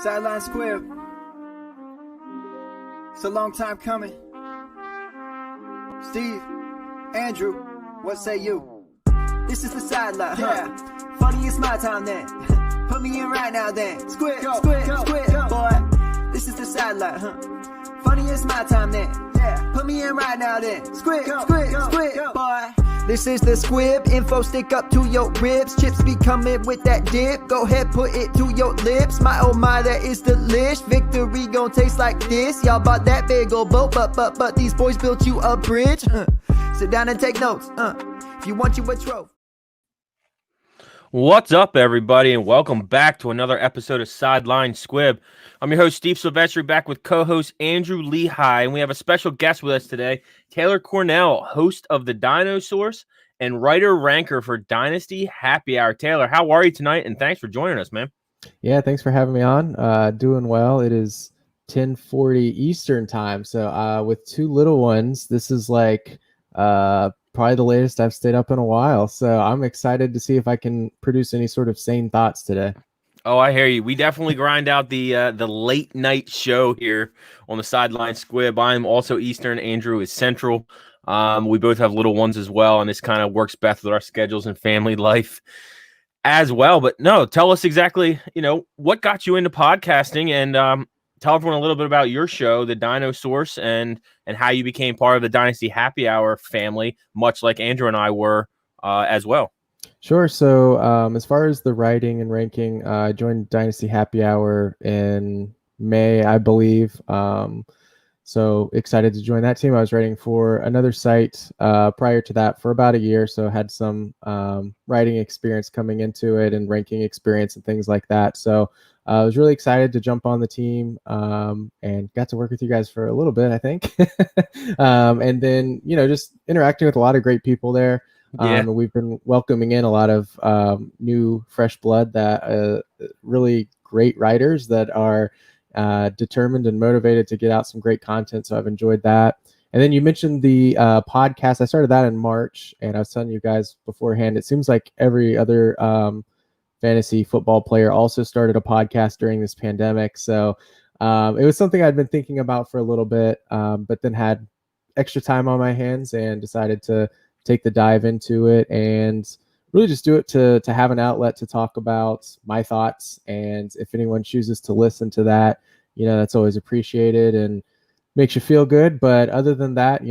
Sideline Square. It's a long time coming. Steve, Andrew, what say you? This is the sideline, huh? Yeah. Funny, it's my time then. Put me in right now then. Squid, boy. This is the sideline, huh? Funny, it's my time then. Yeah. Put me in right now then. Squid, boy. This is the squib, info stick up to your ribs. Chips be coming with that dip. Go ahead, put it to your lips. My oh my, that is delish. Victory gon' taste like this. Y'all bought that big old boat, but these boys built you a bridge. Sit down and take notes. If you want you a trophy. What's up, everybody, and welcome back to another episode of Sideline Squib. I'm your host, Steve Silvestri, back with co-host Andrew Lehigh, and we have a special guest with us today, Taylor Cornell, host of the Dinosaurs and writer-ranker for Dynasty Happy Hour. Taylor, how are you tonight, and thanks for joining us, man. Yeah, thanks for having me on. Doing well. It is 10:40 Eastern time, so with two little ones, this is like probably the latest I've stayed up in a while. So I'm excited to see if I can produce any sort of sane thoughts today. Oh, I hear you. We definitely grind out the late night show here on the Sideline Squib. I'm also Eastern. Andrew is Central. We both have little ones as well, and this kind of works best with our schedules and family life as well. But no, tell us exactly, what got you into podcasting, and tell everyone a little bit about your show, the Dinosaurs, and how you became part of the Dynasty Happy Hour family, much like Andrew and I were as well. Sure. So as far as the writing and ranking, I joined Dynasty Happy Hour in May, I believe. So excited to join that team. I was writing for another site prior to that for about a year, so had some writing experience coming into it and ranking experience and things like that. So I was really excited to jump on the team and got to work with you guys for a little bit, I think. And then, just interacting with a lot of great people there. And we've been welcoming in a lot of new fresh blood, that really great writers that are determined and motivated to get out some great content. So I've enjoyed that. And then you mentioned the podcast. I started that in March, and I was telling you guys beforehand, it seems like every other fantasy football player also started a podcast during this pandemic. So it was something I'd been thinking about for a little bit, but then had extra time on my hands and decided to take the dive into it and really just do it to have an outlet to talk about my thoughts. And if anyone chooses to listen to that, that's always appreciated and makes you feel good. But other than that,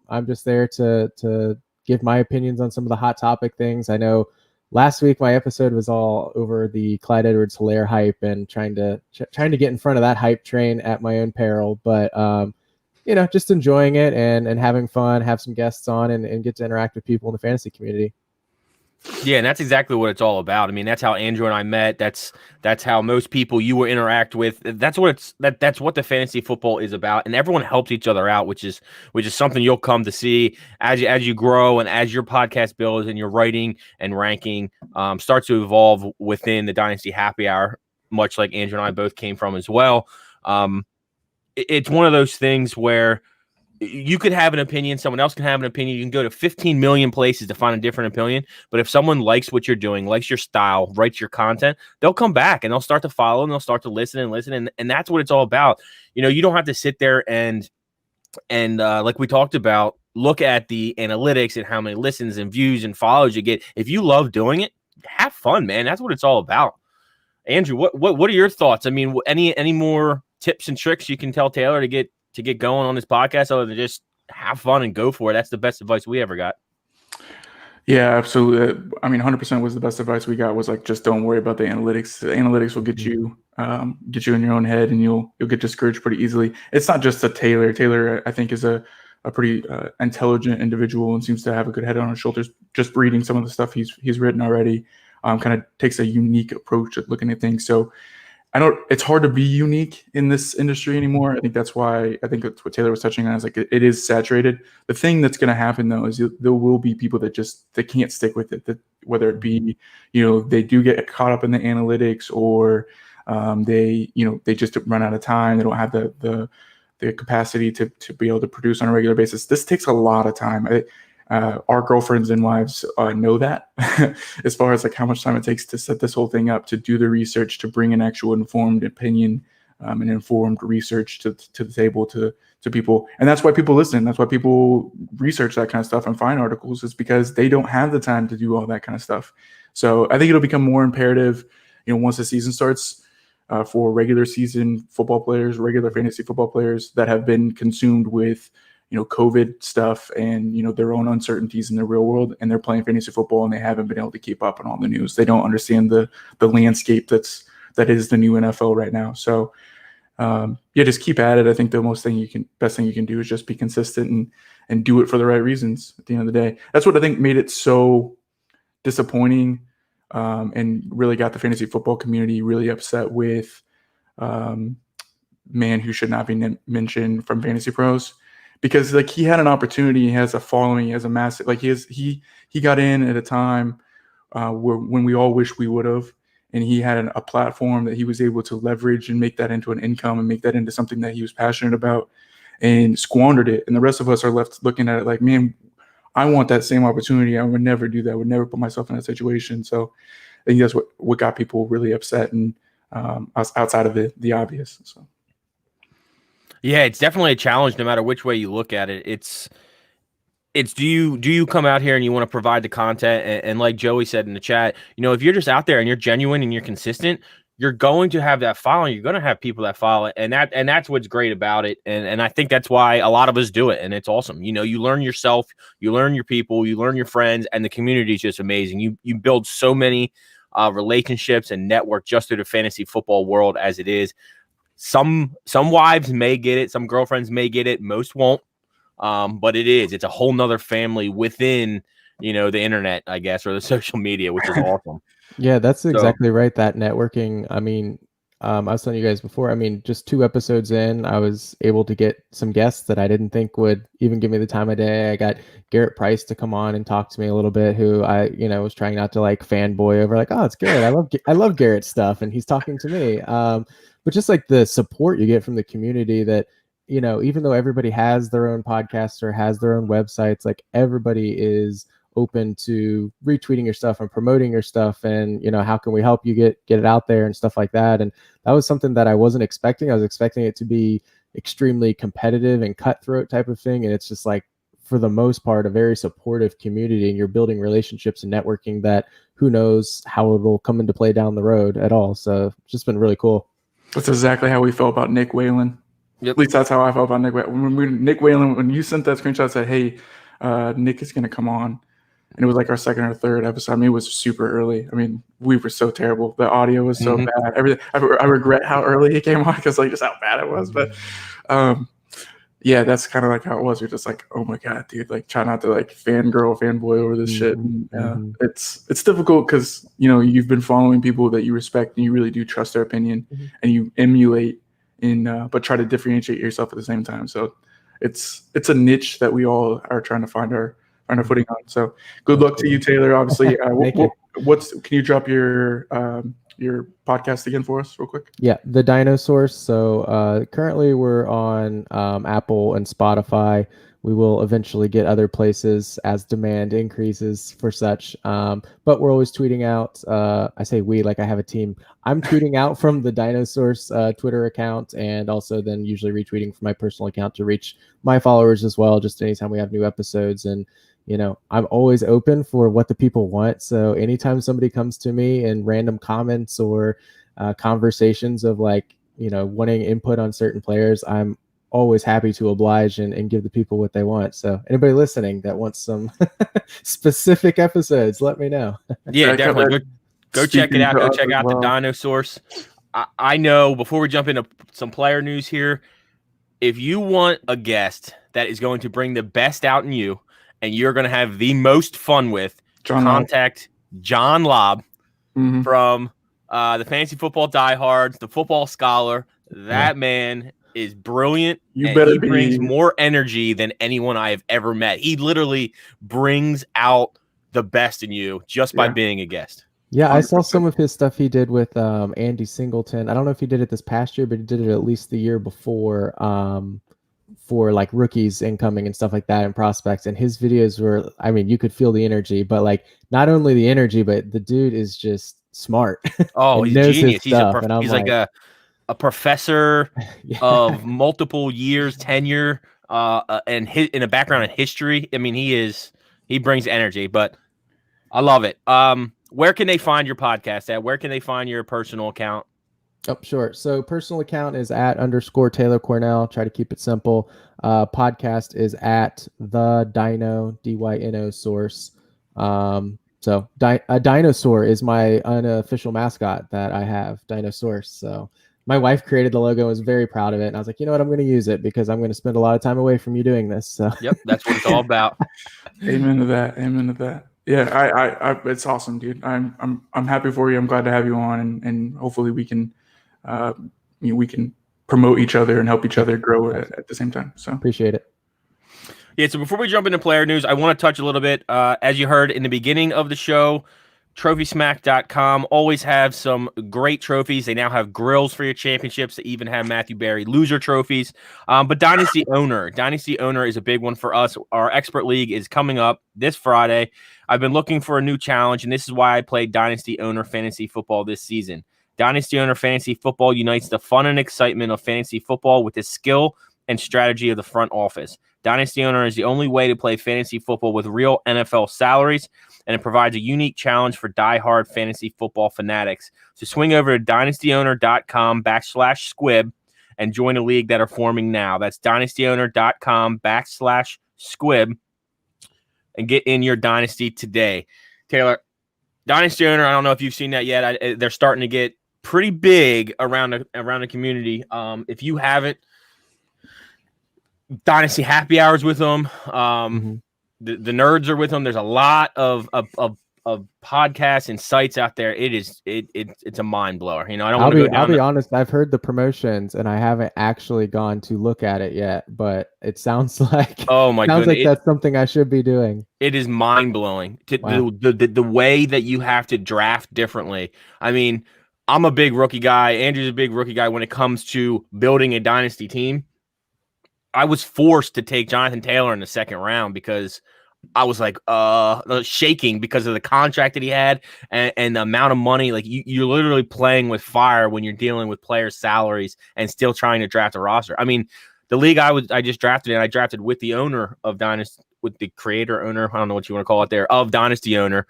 I'm just there to give my opinions on some of the hot topic things. I know last week my episode was all over the Clyde Edwards-Helaire hype and trying to get in front of that hype train at my own peril. But just enjoying it and having fun, have some guests on and get to interact with people in the fantasy community. Yeah, and that's exactly what it's all about. I mean, that's how Andrew and I met. That's how most people you will interact with. That's what the fantasy football is about. And everyone helps each other out, which is something you'll come to see as you grow and as your podcast builds and your writing and ranking starts to evolve within the Dynasty Happy Hour, much like Andrew and I both came from as well. It's one of those things where you could have an opinion, someone else can have an opinion. You can go to 15 million places to find a different opinion. But if someone likes what you're doing, likes your style, writes your content, they'll come back and they'll start to follow and they'll start to listen. And that's what it's all about. You don't have to sit there and like we talked about, look at the analytics and how many listens and views and follows you get. If you love doing it, have fun, man. That's what it's all about. Andrew, what are your thoughts? I mean, any more tips and tricks you can tell Taylor to get going on this podcast other than just have fun and go for it? That's the best advice we ever got. Yeah, absolutely. I mean, 100% was the best advice we got, was like, just don't worry about the analytics. The analytics will get you in your own head, and you'll get discouraged pretty easily. It's not just a Taylor. Taylor, I think, is a pretty intelligent individual and seems to have a good head on his shoulders. Just reading some of the stuff he's written already, kind of takes a unique approach at looking at things. So it's hard to be unique in this industry anymore. I think that's what Taylor was touching on, is like it is saturated. The thing that's going to happen though is there will be people that they can't stick with it, that whether it be, they do get caught up in the analytics, or they just run out of time. They don't have the capacity to be able to produce on a regular basis. This takes a lot of time. our girlfriends and wives know that as far as like how much time it takes to set this whole thing up, to do the research, to bring an actual informed opinion and informed research to the table to people. And that's why people listen. That's why people research that kind of stuff and find articles, is because they don't have the time to do all that kind of stuff. So I think it'll become more imperative, once the season starts, for regular season football players, regular fantasy football players that have been consumed with COVID stuff and, their own uncertainties in the real world, and they're playing fantasy football and they haven't been able to keep up on all the news. They don't understand the landscape that is the new NFL right now. So, just keep at it. I think the best thing you can do is just be consistent and do it for the right reasons at the end of the day. That's what I think made it so disappointing, and really got the fantasy football community really upset with, man who should not be mentioned from Fantasy Pros. Because like he had an opportunity, he has a following, he has a massive, like he got in at a time when we all wish we would have, and he had a platform that he was able to leverage and make that into an income and make that into something that he was passionate about, and squandered it. And the rest of us are left looking at it like, man, I want that same opportunity. I would never do that. I would never put myself in that situation. So I think that's what got people really upset, and outside of the obvious. So. Yeah, it's definitely a challenge no matter which way you look at it. It's do you come out here and you want to provide the content, and like Joey said in the chat, if you're just out there and you're genuine and you're consistent, you're going to have that following. You're going to have people that follow it, and that's what's great about it. And I think that's why a lot of us do it, and it's awesome. You learn yourself, you learn your people, you learn your friends, and the community is just amazing. You build so many relationships and network just through the fantasy football world as it is. Some wives may get it, some girlfriends may get it, most won't. But it's a whole nother family within, the internet, I guess, or the social media, which is awesome. Yeah, that's exactly right. That networking. I mean, I was telling you guys before, just 2 episodes in, I was able to get some guests that I didn't think would even give me the time of day. I got Garrett Price to come on and talk to me a little bit, who I, was trying not to like fanboy over, like, oh, it's good. I love Garrett's stuff, and he's talking to me. But just like the support you get from the community, that, even though everybody has their own podcasts or has their own websites, like everybody is open to retweeting your stuff and promoting your stuff, and how can we help you get it out there and stuff like that. And that was something that I wasn't expecting. I was expecting it to be extremely competitive and cutthroat type of thing, and it's just like, for the most part, a very supportive community, and you're building relationships and networking that who knows how it will come into play down the road at all. So it's just been really cool. That's exactly how we felt about Nick Whalen. Yep. At least that's how I felt about Nick Whalen. Nick Whalen, when you sent that screenshot, said, hey, Nick is going to come on. And it was like our second or third episode. It was super early. We were so terrible. The audio was so bad. Everything. I regret how early it came on, because like just how bad it was. But yeah, that's kind of like how it was. You're just like, oh my God, dude, like try not to like fanboy over this shit. And, it's difficult because, you've been following people that you respect and you really do trust their opinion, and you emulate but try to differentiate yourself at the same time. So it's a niche that we all are trying to find our footing on. So good luck to you, Taylor. Obviously, can you drop your podcast again for us real quick? Yeah, the Dino Source. So currently we're on Apple and Spotify. We will eventually get other places as demand increases for such. But we're always tweeting out. I say we, like I have a team. I'm tweeting out from the Dino Source Twitter account, and also then usually retweeting from my personal account to reach my followers as well, just anytime we have new episodes. And I'm always open for what the people want. So anytime somebody comes to me in random comments or conversations of like, wanting input on certain players, I'm always happy to oblige and give the people what they want. So anybody listening that wants some specific episodes, let me know. Yeah, definitely. Go check it out. Go check out the Dino Source. I know, before we jump into some player news here, if you want a guest that is going to bring the best out in you and you're going to have the most fun with, contact John Lobb from the Fantasy Football Diehards, the Football Scholar. That man is brilliant. He brings more energy than anyone I have ever met. He literally brings out the best in you just by being a guest. Yeah, 100%. I saw some of his stuff he did with Andy Singleton. I don't know if he did it this past year, but he did it at least the year before. for like rookies incoming and stuff like that and prospects. And his videos were, I mean, you could feel the energy, but like not only the energy, but the dude is just smart. Oh, and he's knows genius. his stuff. And I'm He's like a professor yeah. of multiple years tenure, and in a background in history. I mean, he brings energy, but I love it. Where can they find your podcast at? Where can they find your personal account? Oh, sure. So personal account is @ Taylor Cornell. Try to keep it simple. Podcast is at the Dino DYNO source. So a dinosaur is my unofficial mascot that I have, Dinosaur. So my wife created the logo and was very proud of it. And I was like, you know what? I'm going to use it because I'm going to spend a lot of time away from you doing this. So yep, that's what it's all about. Amen to that. Amen to that. Yeah, I it's awesome, dude. I'm happy for you. I'm glad to have you on, and hopefully we can, we can promote each other and help each other grow at the same time. So appreciate it. Yeah. So before we jump into player news, I want to touch a little bit. As you heard in the beginning of the show, TrophySmack.com always have some great trophies. They now have grills for your championships. They even have Matthew Berry loser trophies. But Dynasty Owner is a big one for us. Our Expert League is coming up this Friday. I've been looking for a new challenge, and this is why I played Dynasty Owner Fantasy Football this season. Dynasty Owner Fantasy Football unites the fun and excitement of fantasy football with the skill and strategy of the front office. Dynasty Owner is the only way to play fantasy football with real NFL salaries, and it provides a unique challenge for die-hard fantasy football fanatics. So swing over to dynastyowner.com/squib and join a league that are forming now. That's dynastyowner.com/squib and get in your dynasty today. Taylor, Dynasty Owner, I don't know if you've seen that yet. They're starting to get pretty big around the community. If you haven't, Dynasty Happy Hours with them. The nerds are with them. There's a lot of podcasts and sites out there. It's a mind blower. You know, I'll be honest. I've heard the promotions and I haven't actually gone to look at it yet, but it sounds like that's something I should be doing. It is mind blowing. Wow. The way that you have to draft differently. I mean, I'm a big rookie guy. Andrew's a big rookie guy when it comes to building a dynasty team. I was forced to take Jonathan Taylor in the second round because I was like shaking because of the contract that he had and the amount of money. Like you're literally playing with fire when you're dealing with players' salaries and still trying to draft a roster. I mean, the league I just drafted, and I drafted with the owner of Dynasty, with the creator owner. I don't know what you want to call it there, of Dynasty Owner.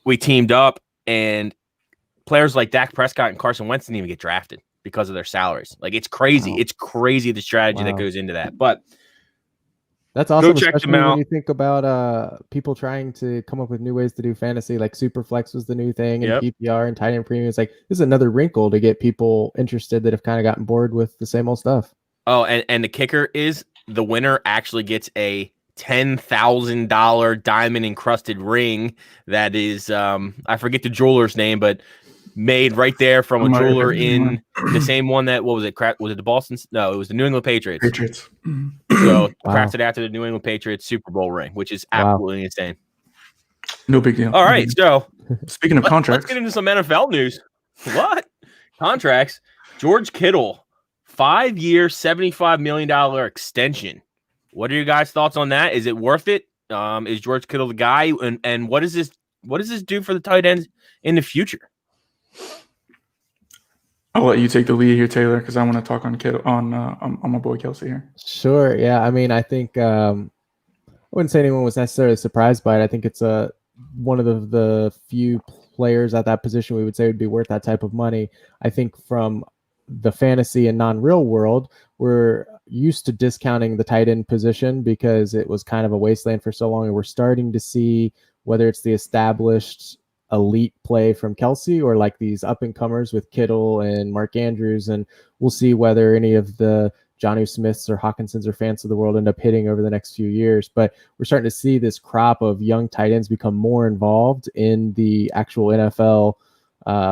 We teamed up, and players like Dak Prescott and Carson Wentz didn't even get drafted because of their salaries. Like it's crazy. Wow. It's crazy the strategy that goes into that. But that's awesome. Go check them out. When you think about people trying to come up with new ways to do fantasy, like Superflex was the new thing, and PPR and tight end premium. It's like this is another wrinkle to get people interested that have kind of gotten bored with the same old stuff. Oh, and the kicker is the winner actually gets a $10,000 diamond encrusted ring that is I forget the jeweler's name, but made right there from a jeweler in the same one that, what was it? Was it the Boston? No, it was the New England Patriots. So crafted after the New England Patriots Super Bowl ring, which is absolutely insane. No big deal. All right, so speaking of contracts, let's get into some NFL news. What contracts? George Kittle, 5-year, $75 million extension. What are your guys' thoughts on that? Is it worth it? Is George Kittle the guy? And what does this do for the tight ends in the future? I'll let you take the lead here, Taylor, because I want to talk on Kittle on my boy Kelsey here. Sure. Yeah. I mean, I think I wouldn't say anyone was necessarily surprised by it. I think it's one of the few players at that position we would say would be worth that type of money. I think from the fantasy and non-real world, we're used to discounting the tight end position because it was kind of a wasteland for so long, and we're starting to see whether it's the established elite play from Kelsey or like these up and comers with Kittle and Mark Andrews, and we'll see whether any of the Jonnu Smiths or Hawkinsons or Fants of the world end up hitting over the next few years. But we're starting to see this crop of young tight ends become more involved in the actual NFL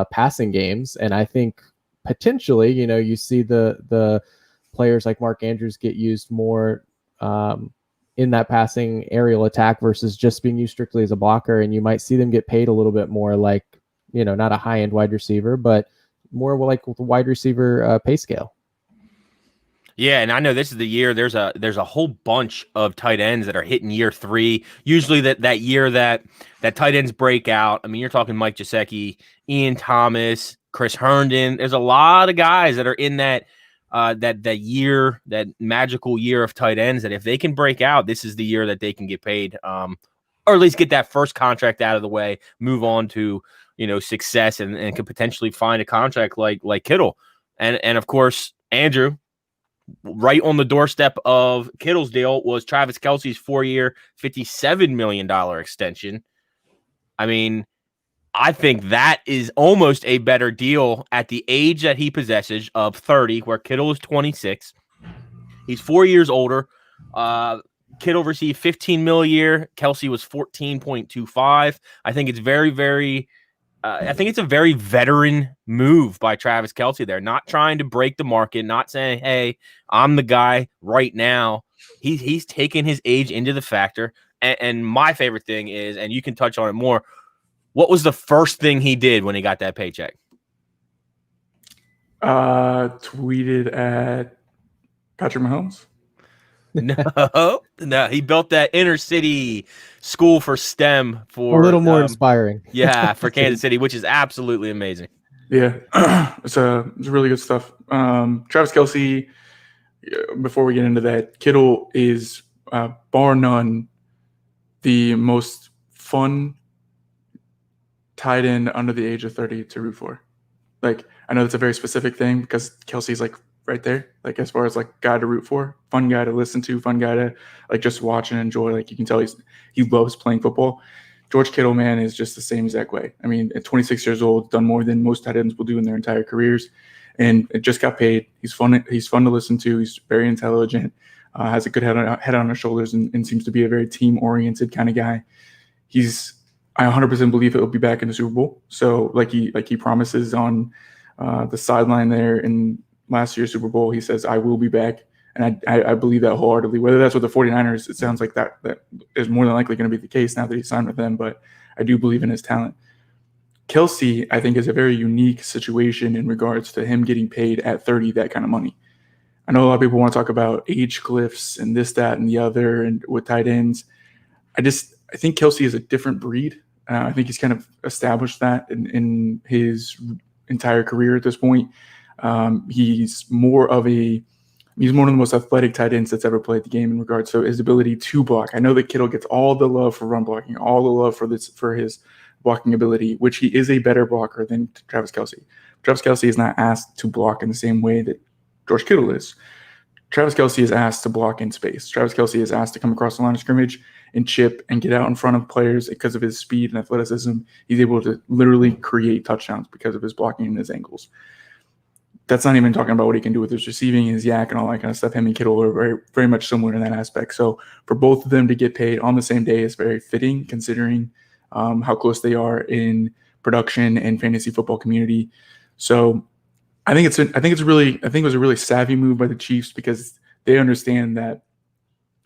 passing games, and I think potentially, you see the players like Mark Andrews get used more in that passing aerial attack versus just being used strictly as a blocker. And you might see them get paid a little bit more, like, not a high end wide receiver, but more like with the wide receiver pay scale. Yeah, and I know this is the year. There's a whole bunch of tight ends that are hitting year 3. Usually that year that tight ends break out. I mean, you're talking Mike Gesicki, Ian Thomas, Chris Herndon. There's a lot of guys that are in that year, that magical year of tight ends. That if they can break out, this is the year that they can get paid, or at least get that first contract out of the way, move on to success, and could potentially find a contract like Kittle, and of course Andrew. Right on the doorstep of Kittle's deal was Travis Kelce's 4-year, $57 million extension. I mean, I think that is almost a better deal at the age that he possesses of 30, where Kittle is 26. He's 4 years older. Kittle received $15 million a year. Kelce was 14.25. I think it's very, very I think it's a very veteran move by Travis Kelce there, not trying to break the market, not saying, hey, I'm the guy right now. He's taken his age into the factor. And my favorite thing is, and you can touch on it more, what was the first thing he did when he got that paycheck? Tweeted at Patrick Mahomes. No, he built that inner city school for STEM for a little more inspiring. Yeah, for Kansas City, which is absolutely amazing. Yeah, it's really good stuff. Travis Kelce. Before we get into that, Kittle is bar none the most fun tight end under the age of 30 to root for. Like, I know that's a very specific thing because Kelce's like right there, like as far as like guy to root for, fun guy to listen to, fun guy to like just watch and enjoy. Like you can tell he loves playing football. George Kittle, man, is just the same exact way. I mean, at 26 years old, done more than most tight ends will do in their entire careers, and it just got paid. He's fun. He's fun to listen to. He's very intelligent, has a good head on his shoulders, and seems to be a very team-oriented kind of guy. I 100% believe he'll be back in the Super Bowl. So like he promises on the sideline there in last year's Super Bowl, he says, I will be back. And I believe that wholeheartedly. Whether that's with the 49ers, it sounds like that is more than likely going to be the case now that he signed with them. But I do believe in his talent. Kelce, I think, is a very unique situation in regards to him getting paid at 30 that kind of money. I know a lot of people want to talk about age cliffs and this, that, and the other, and with tight ends. I think Kelce is a different breed. I think he's kind of established that in his entire career at this point. He's one of the most athletic tight ends that's ever played the game in regards to his ability to block. I know that Kittle gets all the love for run blocking, all the love for his blocking ability, which he is a better blocker than Travis Kelce. Travis Kelce is not asked to block in the same way that George Kittle is. Travis Kelce is asked to block in space. Travis Kelce is asked to come across the line of scrimmage and chip and get out in front of players because of his speed and athleticism. He's able to literally create touchdowns because of his blocking and his angles. That's not even talking about what he can do with his receiving, his yak, and all that kind of stuff. Him and Kittle are very, very much similar in that aspect. So for both of them to get paid on the same day is very fitting, considering how close they are in production and fantasy football community. So I think it was a really savvy move by the Chiefs because they understand that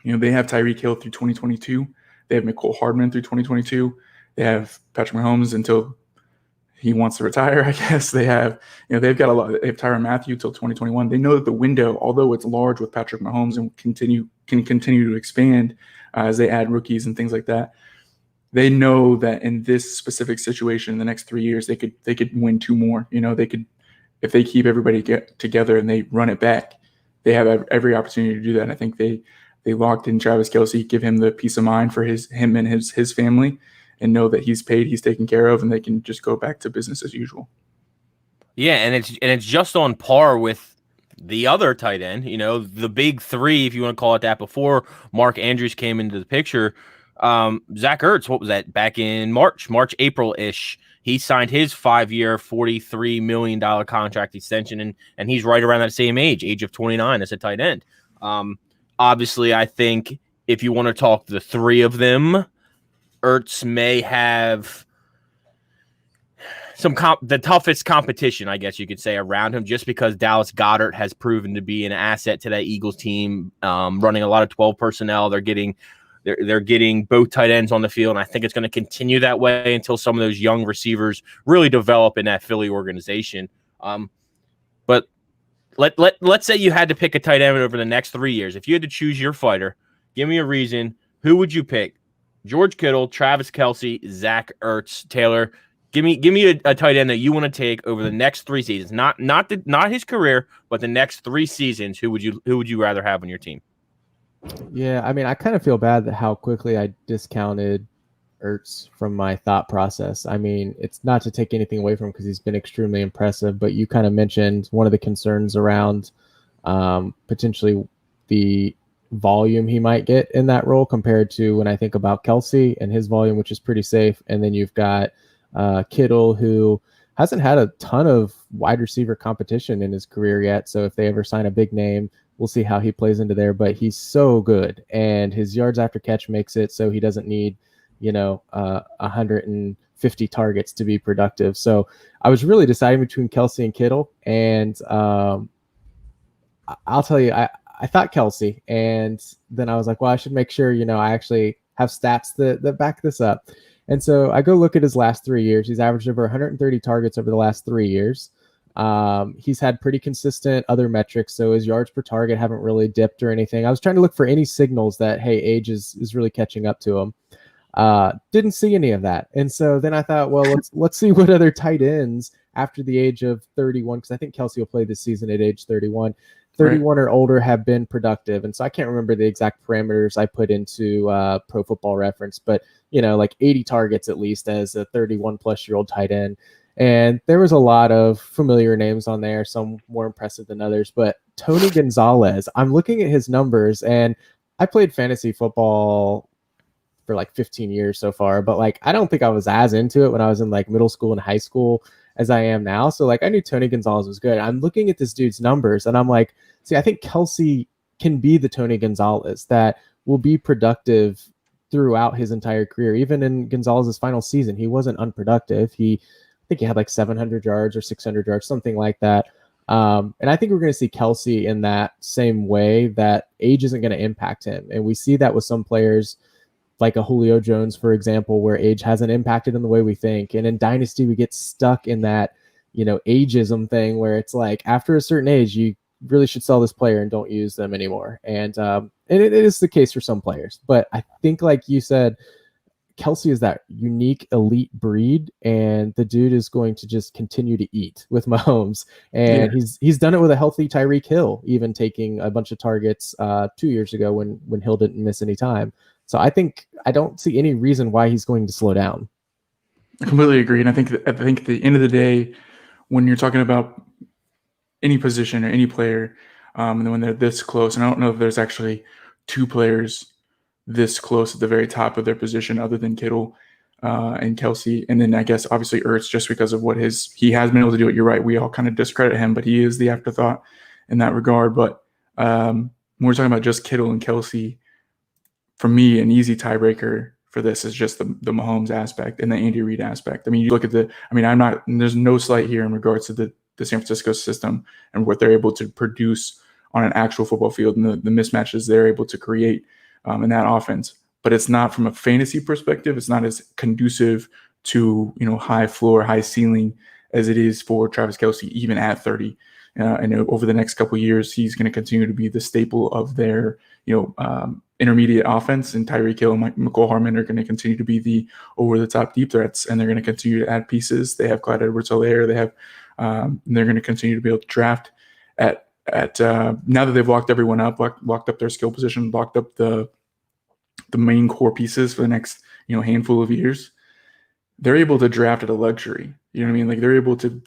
they have Tyreek Hill through 2022, they have Mecole Hardman through 2022, they have Patrick Mahomes until he wants to retire, I guess. They have they've got a lot. They have Tyrann Mathieu till 2021. They know that the window, although it's large with Patrick Mahomes and can continue to expand as they add rookies and things like that. They know that in this specific situation, in the next 3 years, they could win 2 more. They could, if they keep everybody together and they run it back, they have every opportunity to do that. And I think they locked in Travis Kelce, give him the peace of mind for him and his family, and know that he's paid, he's taken care of, and they can just go back to business as usual. Yeah, and it's just on par with the other tight end, the big 3, if you want to call it that, before Mark Andrews came into the picture. Zach Ertz, what was that? Back in March, April-ish, he signed his 5-year, $43 million contract extension, and he's right around that same age of 29 as a tight end. Obviously, I think if you want to talk the 3 of them, Ertz may have the toughest competition, I guess you could say, around him, just because Dallas Goedert has proven to be an asset to that Eagles team, running a lot of 12 personnel. They're getting both tight ends on the field, and I think it's going to continue that way until some of those young receivers really develop in that Philly organization. But let's say you had to pick a tight end over the next 3 years. If you had to choose your fighter, give me a reason. Who would you pick? George Kittle, Travis Kelce, Zach Ertz, Taylor. Give me a tight end that you want to take over the next 3 seasons. Not his career, but the next 3 seasons. Who would you rather have on your team? Yeah, I mean, I kind of feel bad that how quickly I discounted Ertz from my thought process. I mean, it's not to take anything away from him because he's been extremely impressive, but you kind of mentioned one of the concerns around potentially the volume he might get in that role compared to when I think about Kelce and his volume, which is pretty safe. And then you've got Kittle, who hasn't had a ton of wide receiver competition in his career yet. So if they ever sign a big name, we'll see how he plays into there. But he's so good, and his yards after catch makes it so he doesn't need 150 targets to be productive. So I was really deciding between Kelce and Kittle, and I'll tell you, I thought Kelce, and then I was like, well, I should make sure, I actually have stats that back this up. And so I go look at his last 3 years. He's averaged over 130 targets over the last 3 years. He's had pretty consistent other metrics. So his yards per target haven't really dipped or anything. I was trying to look for any signals that, hey, age is really catching up to him. Didn't see any of that. And so then I thought, well, let's see what other tight ends after the age of 31, because I think Kelce will play this season at age 31. 31 or older have been productive. And so I can't remember the exact parameters I put into Pro Football Reference, but like 80 targets at least as a 31 plus year old tight end. And there was a lot of familiar names on there, some more impressive than others, but Tony Gonzalez, I'm looking at his numbers, and I played fantasy football for like 15 years so far, but like I don't think I was as into it when I was in like middle school and high school as I am now. So like I knew Tony Gonzalez was good. I'm looking at this dude's numbers and I'm like, see, I think Kelce can be the Tony Gonzalez that will be productive throughout his entire career. Even in Gonzalez's final season, he wasn't unproductive. I think he had like 700 yards or 600 yards, something like that. And I think we're going to see Kelce in that same way, that age isn't going to impact him. And we see that with some players like a Julio Jones, for example, where age hasn't impacted in the way we think. And in Dynasty, we get stuck in that, ageism thing where it's like after a certain age, you really should sell this player and don't use them anymore. And it is the case for some players. But I think, like you said, Kelce is that unique elite breed, and the dude is going to just continue to eat with Mahomes. And he's done it with a healthy Tyreek Hill, even taking a bunch of targets 2 years ago when Hill didn't miss any time. So I don't see any reason why he's going to slow down. I completely agree. And I think at the end of the day, when you're talking about any position or any player, and when they're this close, and I don't know if there's actually 2 players this close at the very top of their position other than Kittle and Kelce. And then I guess obviously Ertz, just because of what he has been able to do it. You're right. We all kind of discredit him, but he is the afterthought in that regard. But when we're talking about just Kittle and Kelce, for me, an easy tiebreaker for this is just the Mahomes aspect and the Andy Reid aspect. I mean, you look at there's no slight here in regards to the San Francisco system and what they're able to produce on an actual football field and the mismatches they're able to create in that offense. But it's not, from a fantasy perspective, it's not as conducive to, high floor, high ceiling as it is for Travis Kelce, even at 30. And over the next couple of years, he's going to continue to be the staple of their, intermediate offense, and Tyreek Hill and McCole Hardman are going to continue to be the over-the-top deep threats, and they're going to continue to add pieces. They have Clyde Edwards-Helaire. They have, they're going to continue to be able to draft at now that they've locked everyone up, locked up their skill position, locked up the main core pieces for the next handful of years. They're able to draft at a luxury. You know what I mean? Like they're able to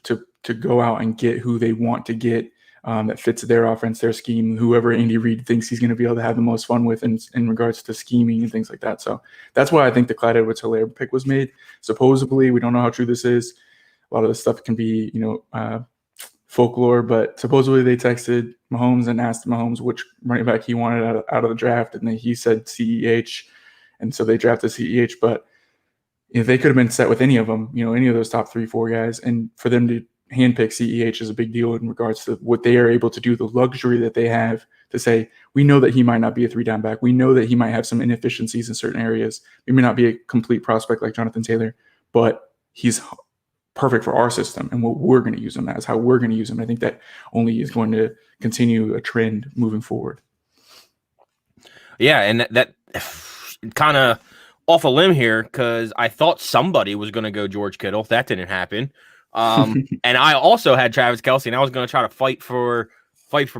go out and get who they want to get. That fits their offense, their scheme, whoever Andy Reid thinks he's going to be able to have the most fun with in regards to scheming and things like that. So that's why I think the Clyde Edwards-Helaire pick was made. Supposedly, we don't know how true this is. A lot of this stuff can be, folklore, but supposedly they texted Mahomes and asked Mahomes which running back he wanted out of the draft, and then he said CEH, and so they drafted CEH. But they could have been set with any of them, any of those top 3-4 guys, and for them to handpick CEH is a big deal in regards to what they are able to do, the luxury that they have to say, we know that he might not be a 3-down back. We know that he might have some inefficiencies in certain areas. He may not be a complete prospect like Jonathan Taylor, but he's perfect for our system and what we're going to use him as, how we're going to use him. I think that only is going to continue a trend moving forward. Yeah, and that kind of off a limb here, because I thought somebody was going to go George Kittle. That didn't happen. And I also had Travis Kelce, and I was going to try to fight for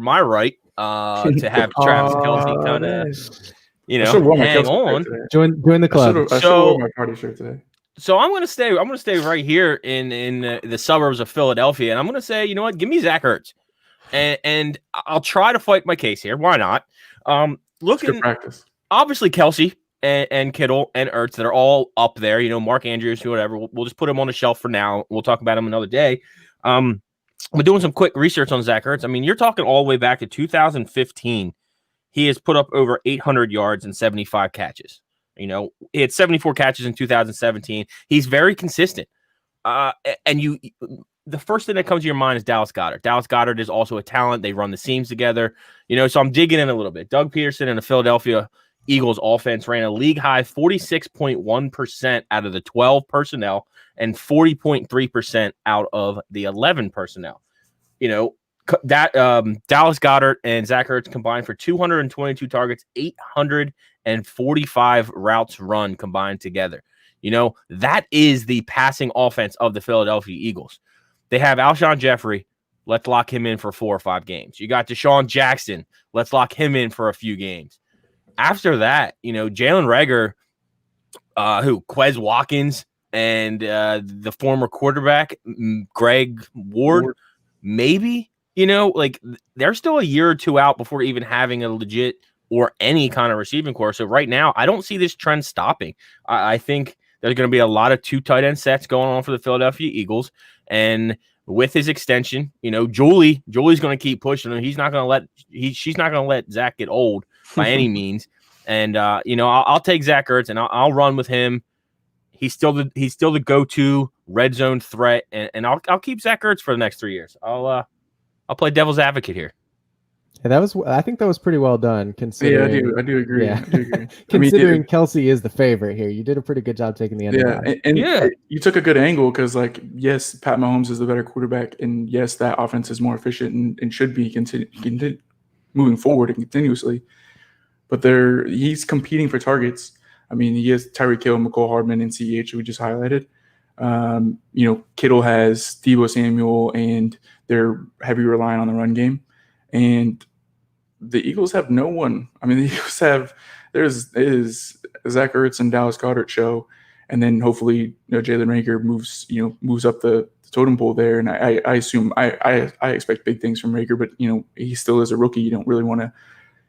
my right to have Travis Kelce kind of, hang on. Join the club. I should have worn my party shirt today. So I'm gonna stay right here in the suburbs of Philadelphia, and I'm gonna say, you know what, give me Zach Ertz, and I'll try to fight my case here. Why not? Looking practice. Obviously Kelce and Kittle and Ertz, that are all up there. You know, Mark Andrews, whatever. We'll just put him on the shelf for now. We'll talk about him another day. We're doing some quick research on Zach Ertz. I mean, you're talking all the way back to 2015. He has put up over 800 yards and 75 catches. You know, he had 74 catches in 2017. He's very consistent. And the first thing that comes to your mind is Dallas Goedert. Dallas Goedert is also a talent. They run the seams together. You know, so I'm digging in a little bit. Doug Peterson and the Philadelphia Eagles offense ran a league high 46.1% out of the 12 personnel and 40.3% out of the 11 personnel. You know, that Dallas Goedert and Zach Ertz combined for 222 targets, 845 routes run combined together. You know, that is the passing offense of the Philadelphia Eagles. They have Alshon Jeffrey. Let's lock him in for 4 or 5 games. You got Deshaun Jackson. Let's lock him in for a few games. After that, you know, Jalen Reagor, Quez Watkins, and the former quarterback, Greg Ward, maybe. You know, like, they're still a year or two out before even having a legit or any kind of receiving core. So right now, I don't see this trend stopping. I think there's going to be a lot of 2 tight end sets going on for the Philadelphia Eagles. And with his extension, you know, Julie's going to keep pushing him. She's not going to let Zach get old by any means. And, you know, I'll take Zach Ertz and I'll run with him. He's still the go-to red zone threat. And I'll keep Zach Ertz for the next 3 years. I'll play devil's advocate here. Yeah, I think that was pretty well done. Considering, yeah, I do agree. Yeah. Considering Kelce is the favorite here, you did a pretty good job taking the end. And you took a good angle because, like, yes, Pat Mahomes is the better quarterback, and yes, that offense is more efficient and should be moving forward and continuously. But he's competing for targets. I mean, he has Tyreek Hill, McCole Hardman, and CEH, we just highlighted. You know, Kittle has Deebo Samuel, and they're heavy relying on the run game. And the Eagles have no one. I mean, the Eagles have there's Zach Ertz and Dallas Goedert show, and then hopefully, you know, Jalen Reagor moves up the totem pole there. And I assume I expect big things from Reagor, but you know, he still is a rookie. You don't really want to,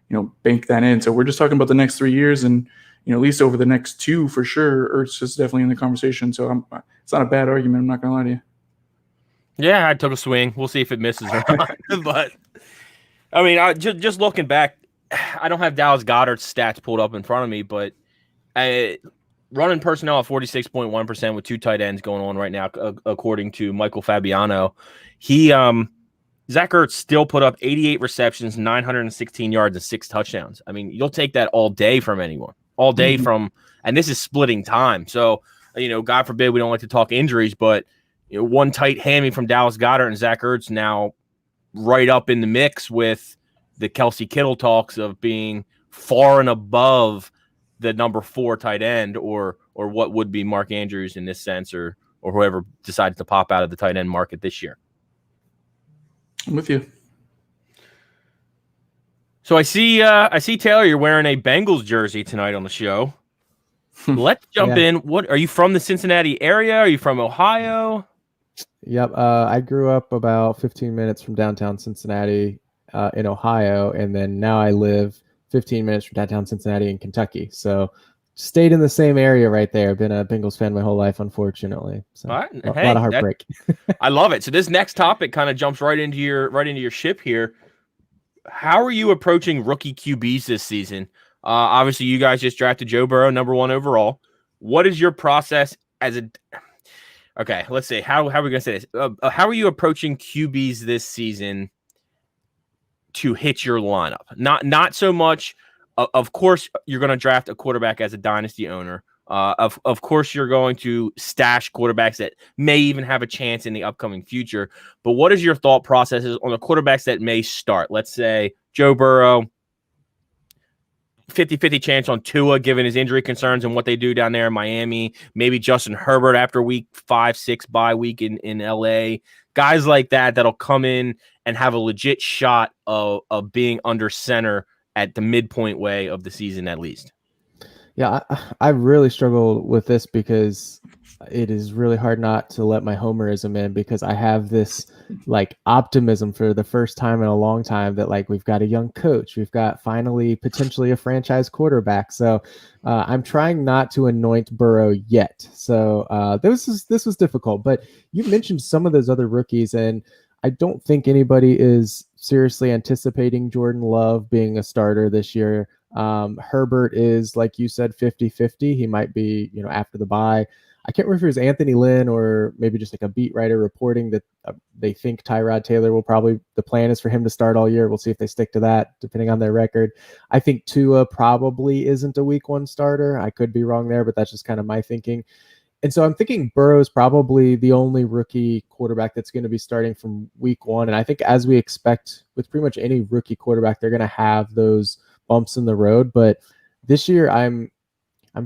you know, bank that in. So we're just talking about the next 3 years, and you know, at least over the next 2 for sure. Ertz is definitely in the conversation. So it's not a bad argument. I'm not gonna lie to you. Yeah, I took a swing. We'll see if it misses or not. But I mean, just looking back, I don't have Dallas Goedert's stats pulled up in front of me, but running personnel at 46.1% with 2 tight ends going on right now, according to Michael Fabiano. Zach Ertz still put up 88 receptions, 916 yards, and 6 touchdowns. I mean, you'll take that all day from anyone, all day from, and this is splitting time. So, you know, God forbid we don't like to talk injuries, but you know, one tight hammy from Dallas Goedert and Zach Ertz now right up in the mix with the Kelce Kittle talks of being far and above the number 4 tight end or what would be Mark Andrews in this sense, or whoever decides to pop out of the tight end market this year. I'm with you. So I see Taylor, you're wearing a Bengals jersey tonight on the show. Let's jump in. What are you from, the Cincinnati area? Are you from Ohio? Yep. I grew up about 15 minutes from downtown Cincinnati in Ohio, and then now I live 15 minutes from downtown Cincinnati in Kentucky. So stayed in the same area right there. Been a Bengals fan my whole life, unfortunately. So right. A lot of heartbreak. I love it. So this next topic kind of jumps right into your ship here. How are you approaching rookie QBs this season? Obviously, you guys just drafted Joe Burrow, number 1 overall. What is your process okay, let's see. How are we going to say this? How are you approaching QBs this season to hit your lineup? Not so much. Of course, you're going to draft a quarterback as a dynasty owner. Of course, you're going to stash quarterbacks that may even have a chance in the upcoming future. But what is your thought processes on the quarterbacks that may start? Let's say Joe Burrow, 50-50 chance on Tua, given his injury concerns and what they do down there in Miami. Maybe Justin Herbert after week 5-6 bye week in LA. Guys like that that'll come in and have a legit shot of being under center at the midpoint way of the season at least. Yeah, I really struggle with this because it is really hard not to let my homerism in, because I have this like optimism for the first time in a long time that like we've got a young coach, we've got finally potentially a franchise quarterback. So I'm trying not to anoint Burrow yet. So this was difficult, but you mentioned some of those other rookies, and I don't think anybody is seriously anticipating Jordan Love being a starter this year. Herbert is, like you said, 50-50. He might be, after the bye. I can't remember if it was Anthony Lynn or maybe just like a beat writer reporting that they think Tyrod Taylor the plan is for him to start all year. We'll see if they stick to that, depending on their record. I think Tua probably isn't a week 1 starter. I could be wrong there, but that's just kind of my thinking. And so I'm thinking Burrow is probably the only rookie quarterback that's going to be starting from week 1. And I think, as we expect with pretty much any rookie quarterback, they're going to have those bumps in the road. But this year, I'm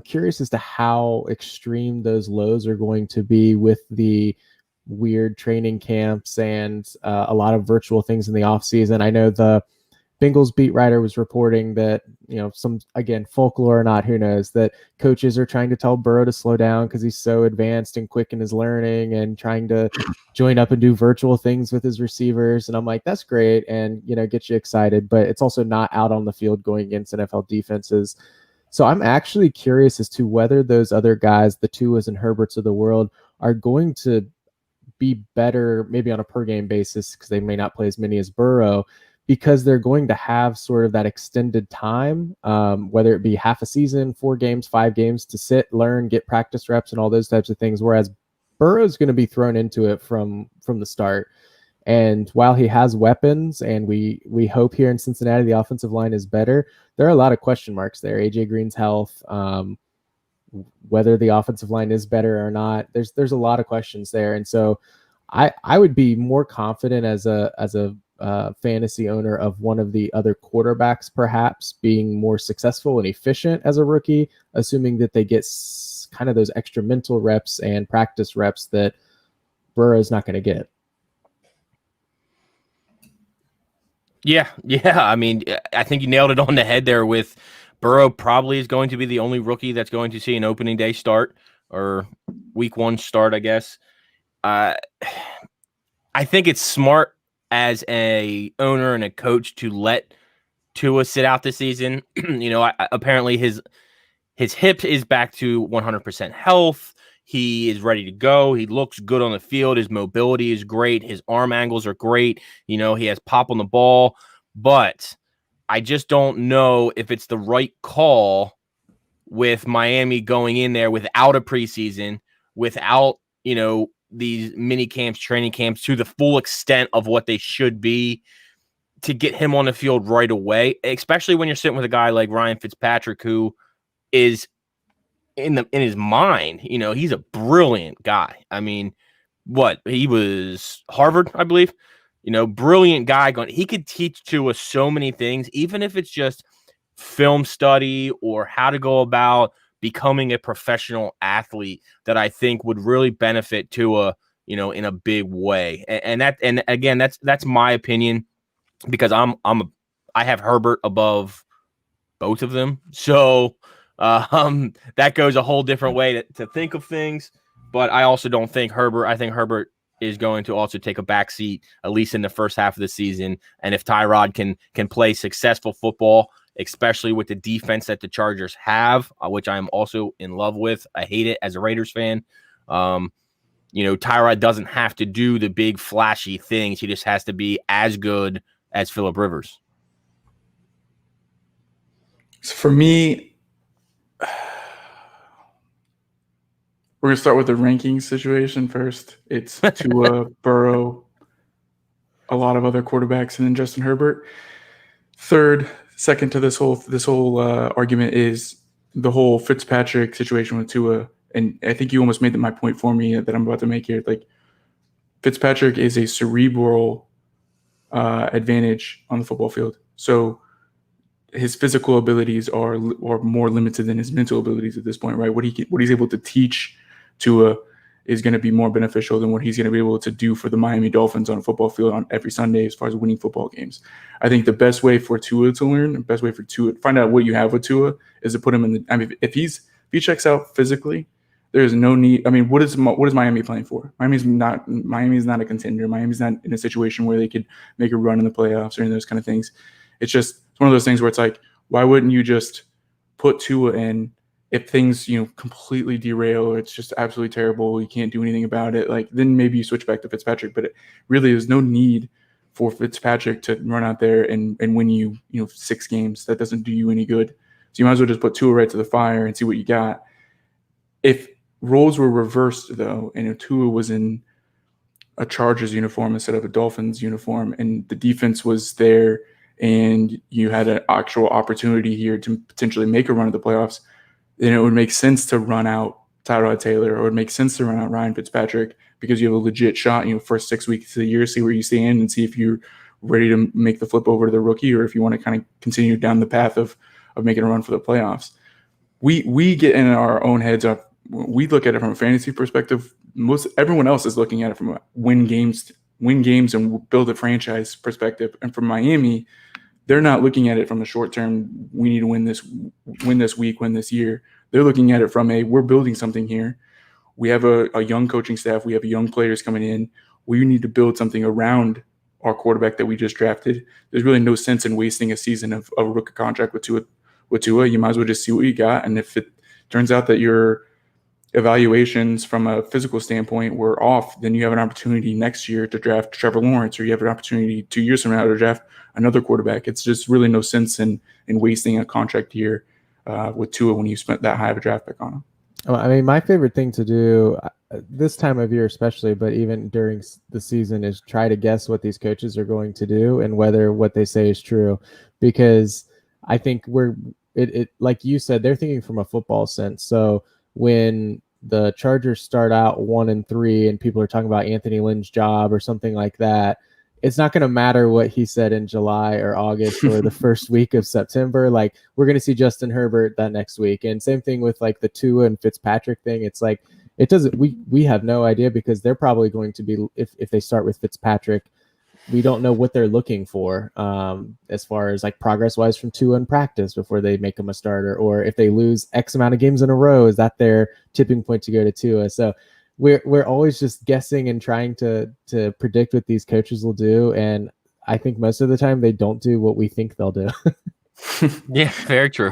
curious as to how extreme those lows are going to be with the weird training camps and a lot of virtual things in the offseason. I know the Bengals beat writer was reporting that, some, again, folklore or not, who knows, that coaches are trying to tell Burrow to slow down because he's so advanced and quick in his learning and trying to join up and do virtual things with his receivers. And I'm like, that's great. And, get you excited, but it's also not out on the field going against NFL defenses. So I'm actually curious as to whether those other guys, the Tuas and Herberts of the world, are going to be better, maybe on a per game basis, because they may not play as many as Burrow, because they're going to have sort of that extended time, whether it be half a season, 4 games, 5 games, to sit, learn, get practice reps and all those types of things. Whereas Burrow's going to be thrown into it from the start. And while he has weapons, and we hope here in Cincinnati the offensive line is better, there are a lot of question marks there. AJ Green's health, whether the offensive line is better or not, there's a lot of questions there. And so I would be more confident as a fantasy owner of one of the other quarterbacks perhaps being more successful and efficient as a rookie, assuming that they get kind of those extra mental reps and practice reps that Burrow's not going to get. Yeah. I mean, I think you nailed it on the head there with Burrow. Probably is going to be the only rookie that's going to see an opening day start or week 1 start, I guess. I think it's smart as a owner and a coach to let Tua sit out this season. Apparently his hip is back to 100% health. He is ready to go. He looks good on the field. His mobility is great. His arm angles are great. He has pop on the ball. But I just don't know if it's the right call with Miami going in there without a preseason, without, these mini camps, training camps to the full extent of what they should be, to get him on the field right away, especially when you're sitting with a guy like Ryan Fitzpatrick, who is in his mind, he's a brilliant guy. I mean, he was Harvard, I believe, brilliant guy he could teach to us so many things, even if it's just film study or how to go about becoming a professional athlete, that I think would really benefit Tua, in a big way. And again, that's my opinion, because I have Herbert above both of them. So that goes a whole different way to think of things. But I also don't think I think Herbert is going to also take a backseat, at least in the first half of the season. And if Tyrod can play successful football, especially with the defense that the Chargers have, which I'm also in love with. I hate it as a Raiders fan. Tyrod doesn't have to do the big flashy things. He just has to be as good as Phillip Rivers. So for me, we're going to start with the ranking situation first. It's Tua, Burrow, a lot of other quarterbacks, and then Justin Herbert. Second to this whole argument is the whole Fitzpatrick situation with Tua, and I think you almost made my point for me that I'm about to make here. Like, Fitzpatrick is a cerebral advantage on the football field. So his physical abilities are more limited than his mental abilities at this point, right? What he's able to teach Tua is going to be more beneficial than what he's going to be able to do for the Miami Dolphins on a football field on every Sunday as far as winning football games. I think the best way for Tua to learn, the best way for Tua to find out what you have with Tua is to put him in the – I mean, if he checks out physically, there's no need – I mean, what is Miami playing for? Miami's not a contender. Miami's not in a situation where they could make a run in the playoffs or any of those kind of things. It's one of those things where it's like, why wouldn't you just put Tua in if things, completely derail or it's just absolutely terrible, you can't do anything about it, like then maybe you switch back to Fitzpatrick. But there's no need for Fitzpatrick to run out there and win you, 6 games. That doesn't do you any good. So you might as well just put Tua right to the fire and see what you got. If roles were reversed, though, and if Tua was in a Chargers uniform instead of a Dolphins uniform and the defense was there and you had an actual opportunity here to potentially make a run at the playoffs, then it would make sense to run out Tyrod Taylor, or it would make sense to run out Ryan Fitzpatrick because you have a legit shot, first 6 weeks of the year, see where you stand and see if you're ready to make the flip over to the rookie or if you want to kind of continue down the path of making a run for the playoffs. We get in our own heads up. We look at it from a fantasy perspective. Everyone else is looking at it from a win games and build a franchise perspective. And from Miami, they're not looking at it from a short term, we need to win this week, win this year. They're looking at it from we're building something here. We have a young coaching staff. We have young players coming in. We need to build something around our quarterback that we just drafted. There's really no sense in wasting a season of a rookie contract with Tua. You might as well just see what you got. And if it turns out that your evaluations from a physical standpoint were off, then you have an opportunity next year to draft Trevor Lawrence, or you have an opportunity 2 years from now to draft another quarterback. It's just really no sense in wasting a contract year with Tua when you spent that high of a draft pick on him. Well, I mean, my favorite thing to do this time of year especially, but even during the season, is try to guess what these coaches are going to do and whether what they say is true. Because I think like you said, they're thinking from a football sense. So when the Chargers start out 1-3 and people are talking about Anthony Lynn's job or something like that, it's not going to matter what he said in July or August or the first week of September. Like, we're going to see Justin Herbert that next week. And same thing with like the Tua and Fitzpatrick thing. It's like, it doesn't, we have no idea, because they're probably going to be, if they start with Fitzpatrick, we don't know what they're looking for as far as like progress wise from Tua in practice before they make him a starter, or if they lose X amount of games in a row, is that their tipping point to go to Tua? So we're always just guessing and trying to predict what these coaches will do. And I think most of the time they don't do what we think they'll do. Yeah, very true.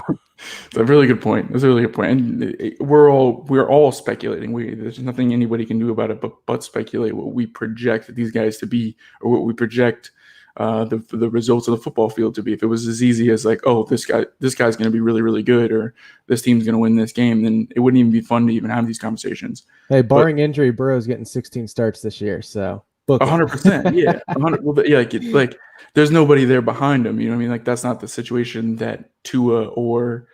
That's a really good point. And we're all speculating. There's nothing anybody can do about it but speculate what we project these guys to be, or what we project the results of the football field to be. If it was as easy as like, oh, this guy's going to be really, really good, or this team's going to win this game, then it wouldn't even be fun to even have these conversations. Hey, barring injury, Burrow's getting 16 starts this year, so 100%, yeah, 100. Well, yeah, like there's nobody there behind him. You know what I mean? Like, that's not the situation that Tua or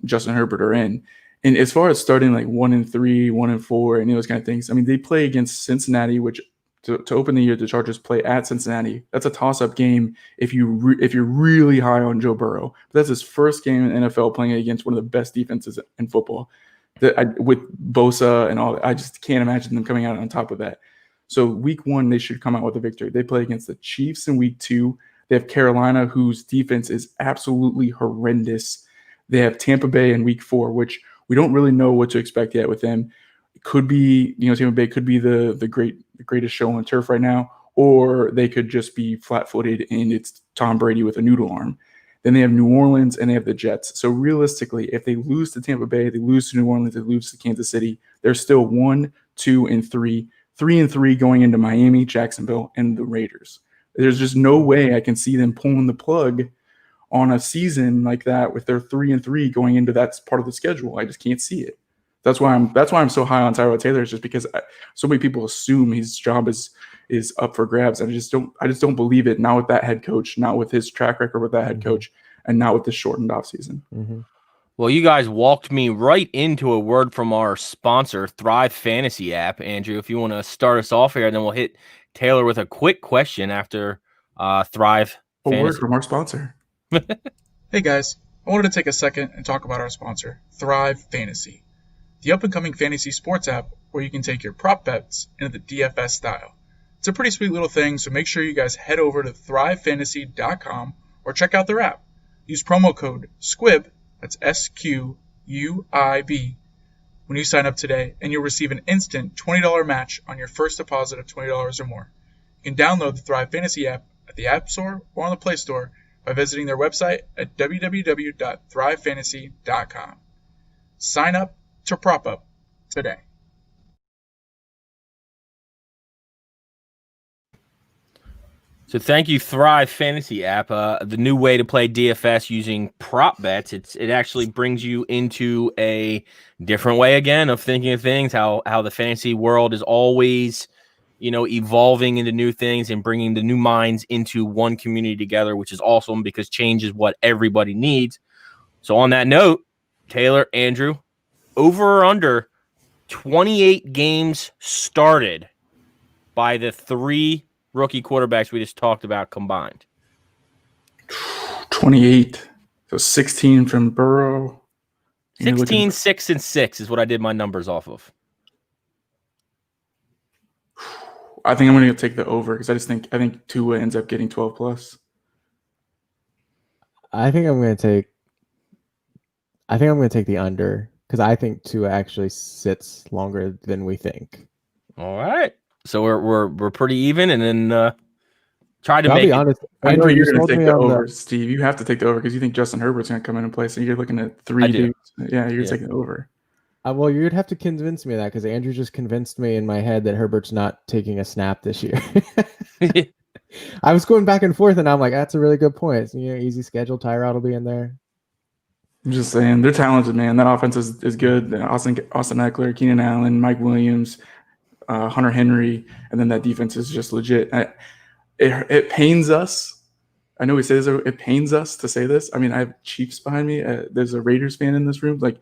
Justin Herbert are in. And as far as starting like 1-3, 1-4, and those kind of things, I mean, they play against Cincinnati, which to open the year, the Chargers play at Cincinnati. That's a toss-up game if you're really high on Joe Burrow. But that's his first game in the NFL playing against one of the best defenses in football. With Bosa and all, I just can't imagine them coming out on top of that. So week 1, they should come out with a victory. They play against the Chiefs in week 2. They have Carolina, whose defense is absolutely horrendous. They have Tampa Bay in week 4, which we don't really know what to expect yet with them. It could be, Tampa Bay could be the greatest show on turf right now, or they could just be flat-footed and it's Tom Brady with a noodle arm. Then they have New Orleans and they have the Jets. So realistically, if they lose to Tampa Bay, they lose to New Orleans, they lose to Kansas City, they're still 1, 2, and 3. 3-3 going into Miami, Jacksonville, and the Raiders. There's just no way I can see them pulling the plug on a season like that with their 3-3 going into that part of the schedule. I just can't see it. That's why I'm so high on Tyrod Taylor. It's just because so many people assume his job is up for grabs. I just don't believe it. Not with that head coach, not with his track record with that head coach, and not with this shortened offseason. Mm-hmm. Well, you guys walked me right into a word from our sponsor, Thrive Fantasy app. Andrew, if you want to start us off here, and then we'll hit Taylor with a quick question after Thrive A word Fantasy. from our sponsor. Hey guys, I wanted to take a second and talk about our sponsor, Thrive Fantasy, the up-and-coming fantasy sports app where you can take your prop bets into the DFS style. It's a pretty sweet little thing, so make sure you guys head over to thrivefantasy.com or check out their app. Use promo code SQUIB, that's SQUIB, when you sign up today, and you'll receive an instant $20 match on your first deposit of $20 or more. You can download the Thrive Fantasy app at the App Store or on the Play Store by visiting their website at www.thrivefantasy.com. Sign up to prop up today. So thank you, Thrive Fantasy app. The new way to play DFS using prop bets. It actually brings you into a different way again of thinking of things. How the fantasy world is always, evolving into new things and bringing the new minds into one community together, which is awesome because change is what everybody needs. So on that note, Taylor, Andrew, over or under 28 games started by the three rookie quarterbacks we just talked about combined. 28. So 16 from Burrow. 16, 6, and 6 is what I did my numbers off of. I think I'm going to take the over because I think Tua ends up getting 12 plus. I think I'm going to take the under because I think Tua actually sits longer than we think. All right. So we're pretty even, and then try to I'll make be it. honest. I know you're going to take the over, the... Steve. You have to take the over because you think Justin Herbert's going to come in and play. So you're looking at three dudes. Yeah, you're taking the over. Well, you'd have to convince me of that because Andrew just convinced me in my head that Herbert's not taking a snap this year. I was going back and forth, and I'm like, that's a really good point. It's, easy schedule. Tyrod will be in there. I'm just saying, they're talented, man. That offense is good. Austin Eckler, Keenan Allen, Mike Williams, Hunter Henry, and then that defense is just legit. It pains us. I know we say this. It pains us to say this. I mean, I have Chiefs behind me. There's a Raiders fan in this room. Like,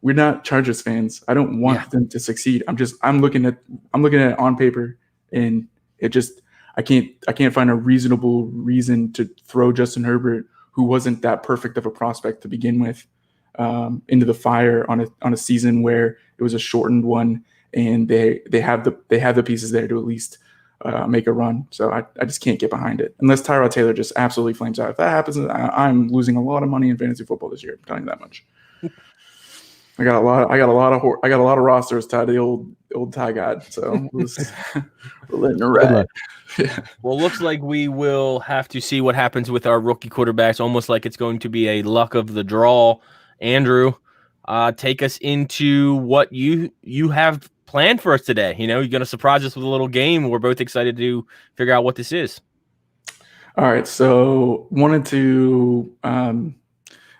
we're not Chargers fans. I don't want them to succeed. I'm looking at it on paper, and it just I can't find a reasonable reason to throw Justin Herbert, who wasn't that perfect of a prospect to begin with, into the fire on a season where it was a shortened one, and they have the pieces there to at least make a run. So I just can't get behind it unless Tyrod Taylor just absolutely flames out. If that happens, I'm losing a lot of money in fantasy football this year. I'm telling you that much. I got a lot of rosters tied to the old Ty God, so we're letting it ride. Yeah. Well, looks like we will have to see what happens with our rookie quarterbacks. Almost like it's going to be a luck of the draw. Andrew, take us into what you have planned for us today. You're going to surprise us with a little game. We're both excited to figure out what this is. All right, so wanted to.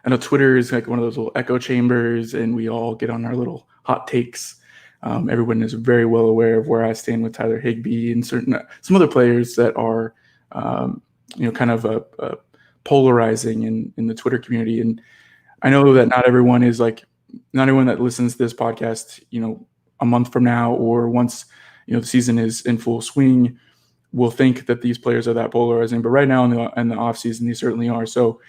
I know Twitter is like one of those little echo chambers, and we all get on our little hot takes. Everyone is very well aware of where I stand with Tyler Higbee and some other players that are, kind of polarizing in the Twitter community. And I know that not everyone that listens to this podcast, a month from now or once, the season is in full swing, will think that these players are that polarizing. But right now in the off season, they certainly are. So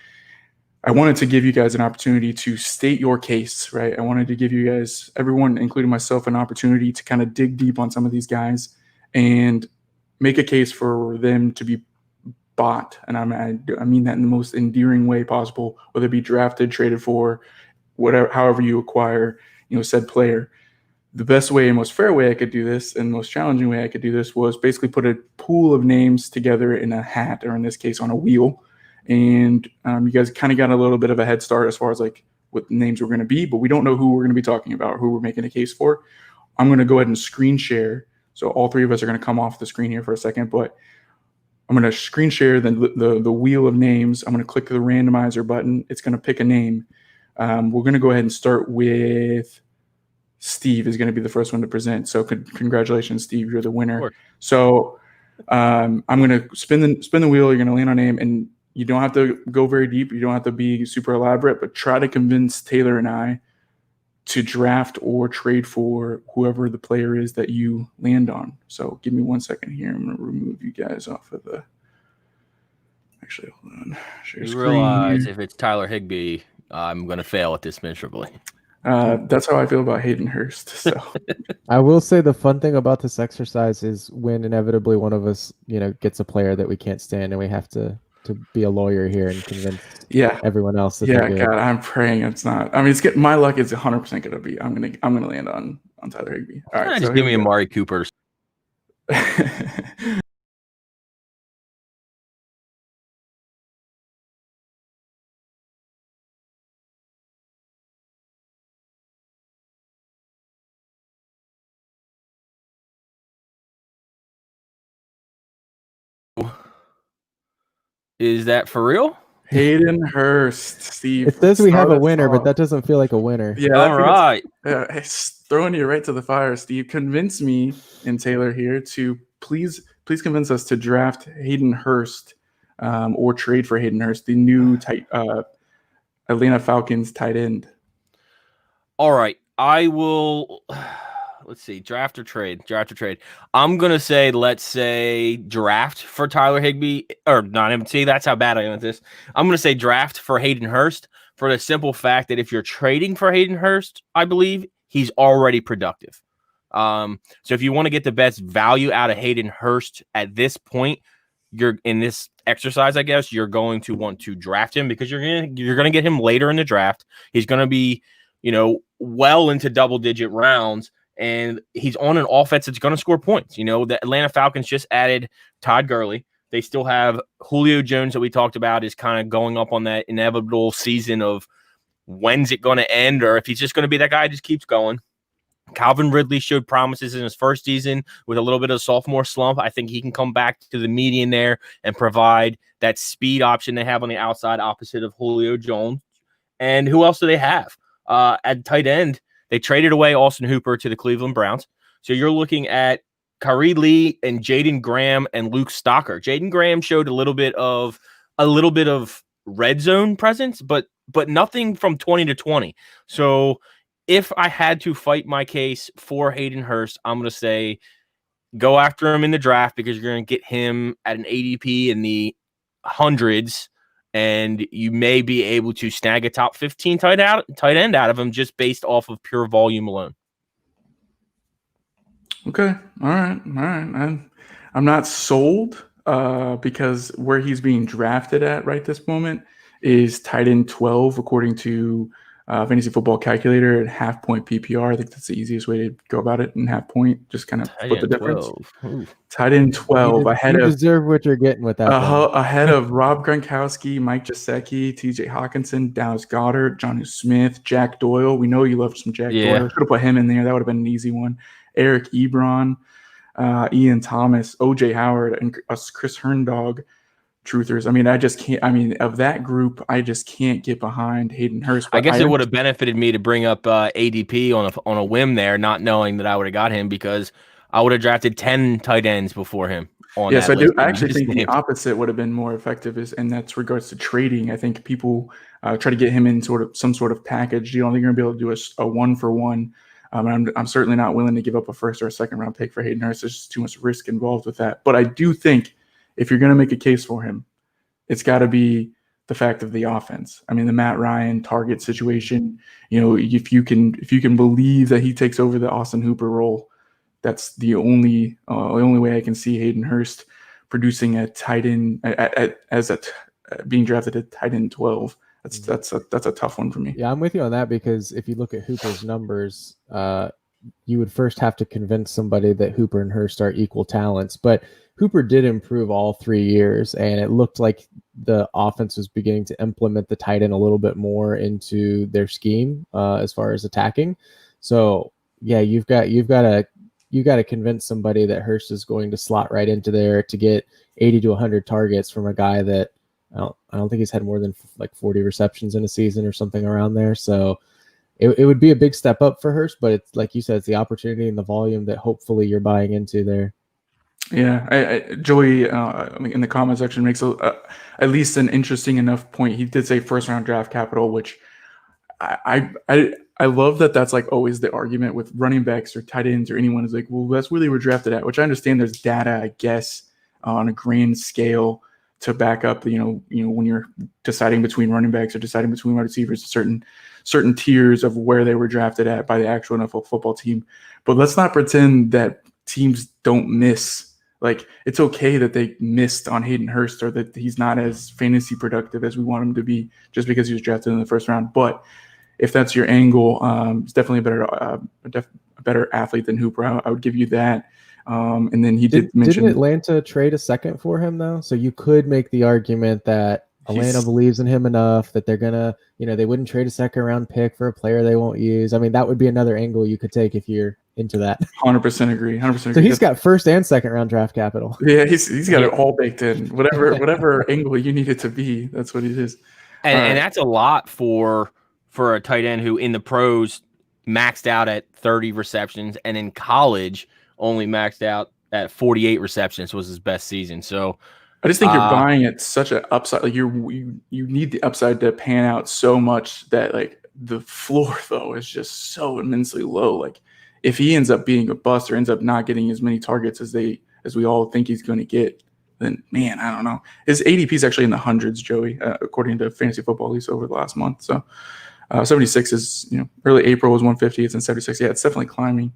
I wanted to give you guys an opportunity to state your case, right? I wanted to give you guys, everyone, including myself, an opportunity to kind of dig deep on some of these guys and make a case for them to be bought. And I mean that in the most endearing way possible, whether it be drafted, traded for, whatever, however you acquire, said player. The best way and most fair way I could do this and most challenging way I could do this was basically put a pool of names together in a hat, or in this case on a wheel. And you guys kind of got a little bit of a head start as far as like what names we're going to be, but we don't know who we're going to be talking about or who we're making a case for. I'm going to go ahead and screen share. So all three of us are going to come off the screen here for a second, but I'm going to screen share the wheel of names. I'm going to click the randomizer button. It's going to pick a name. We're going to go ahead and start with Steve is going to be the first one to present. So congratulations, Steve. You're the winner. So I'm going to spin the wheel. You're going to land on name, and You don't have to go very deep. You don't have to be super elaborate, but try to convince Taylor and I to draft or trade for whoever the player is that you land on. So give me 1 second here. I'm going to remove you guys off of the. Actually, hold on. Share You screen realize here. if it's Tyler Higbee, I'm going to fail at this miserably. That's how I feel about Hayden Hurst. So I will say the fun thing about this exercise is when inevitably one of us, gets a player that we can't stand, and we have to be a lawyer here and convince everyone else that they're good. God, I'm praying it's not. I mean, my luck is 100% gonna be. I'm gonna land on Tyler Higbee. All right, just give me Amari Cooper. Is that for real? Hayden Hurst, Steve. It says we have a winner, but that doesn't feel like a winner. Yeah. All right. It's throwing you right to the fire, Steve. Convince me and Taylor here to please convince us to draft Hayden Hurst or trade for Hayden Hurst, the new Atlanta Falcons tight end. All right. I will. Let's see, draft or trade. I'm going to say, let's say draft for Tyler Higbee, or not even, see, that's how bad I am at this. I'm going to say draft for Hayden Hurst for the simple fact that if you're trading for Hayden Hurst, I believe he's already productive. So if you want to get the best value out of Hayden Hurst at this point, you're in this exercise, I guess, you're going to want to draft him because you're going to get him later in the draft. He's going to be, well into double-digit rounds. And he's on an offense that's going to score points. The Atlanta Falcons just added Todd Gurley. They still have Julio Jones that we talked about is kind of going up on that inevitable season of when's it going to end, or if he's just going to be that guy who just keeps going. Calvin Ridley showed promises in his first season with a little bit of a sophomore slump. I think he can come back to the median there and provide that speed option they have on the outside opposite of Julio Jones. And who else do they have? At tight end, they traded away Austin Hooper to the Cleveland Browns. So you're looking at Kyrie Lee and Jaden Graham and Luke Stocker. Jaden Graham showed a little bit of red zone presence, but nothing from 20 to 20. So if I had to fight my case for Hayden Hurst, I'm going to say go after him in the draft because you're going to get him at an ADP in the hundreds. And you may be able to snag a top 15 tight end out of him just based off of pure volume alone. Okay. All right. I'm not sold because where he's being drafted at right this moment is tight end 12, according to Fantasy Football Calculator at half point PPR. I think that's the easiest way to go about it in half point. Just kind of split the difference. Tight end 12 you deserve what you're getting with that. Ahead of Rob Gronkowski, Mike Gesicki, TJ Hawkinson, Dallas Goedert, Jonnu Smith, Jack Doyle. We know you love some Jack Doyle. Should have put him in there. That would have been an easy one. Eric Ebron, Ian Thomas, OJ Howard, and us Chris Herndog. Truthers. I mean, I just can't. I mean, of that group, I just can't get behind Hayden Hurst. I guess it would have benefited me to bring up ADP on a whim there, not knowing that I would have got him because I would have drafted 10 tight ends before him. Yes, I do. I actually think the opposite would have been more effective, and that's regards to trading. I think people try to get him in some sort of package. You don't think you're going to be able to do a 1-for-1. I'm certainly not willing to give up a first or a second round pick for Hayden Hurst. There's just too much risk involved with that. But I do think if you're going to make a case for him, it's got to be the fact of the offense. I mean, the Matt Ryan target situation, if you can believe that he takes over the Austin Hooper role, that's the only way I can see Hayden Hurst producing a tight end being drafted at tight end 12. That's a tough one for me. Yeah, I'm with you on that because if you look at Hooper's numbers, you would first have to convince somebody that Hooper and Hurst are equal talents, but Hooper did improve all 3 years, and it looked like the offense was beginning to implement the tight end a little bit more into their scheme as far as attacking. So yeah, you've got to convince somebody that Hurst is going to slot right into there to get 80 to 100 targets from a guy that I don't think he's had more than like 40 receptions in a season or something around there. So it would be a big step up for Hurst, but it's like you said, it's the opportunity and the volume that hopefully you're buying into there. Yeah, Joey in the comment section makes at least an interesting enough point. He did say first round draft capital, which I love that. That's like always the argument with running backs or tight ends or anyone is like, well, that's where they were drafted at. Which I understand. There's data, I guess, on a grand scale to back up. When you're deciding between running backs or deciding between wide receivers, certain tiers of where they were drafted at by the actual NFL football team. But let's not pretend that teams don't miss. Like, it's okay that they missed on Hayden Hurst or that he's not as fantasy productive as we want him to be just because he was drafted in the first round. But if that's your angle, he's definitely a better athlete than Hooper. I would give you that. And then he did mention... Didn't Atlanta trade a second for him, though? So you could make the argument that Atlanta believes in him enough that they're going to, they wouldn't trade a second-round pick for a player they won't use. I mean, that would be another angle you could take if you're into that. 100% agree. 100% agree. So he's got first and second round draft capital. Yeah, he's got it all baked in. Whatever angle you need it to be, that's what it is. And that's a lot for a tight end who in the pros maxed out at 30 receptions and in college only maxed out at 48 receptions was his best season. So I just think you're buying at such an upside. Like you need the upside to pan out so much that like the floor though is just so immensely low. Like if he ends up being a bust or ends up not getting as many targets as we all think he's going to get, then man, I don't know. His ADP is actually in the hundreds, Joey, according to Fantasy Football, at least over the last month. So 76 is, early April was 150. It's in 76. Yeah, it's definitely climbing.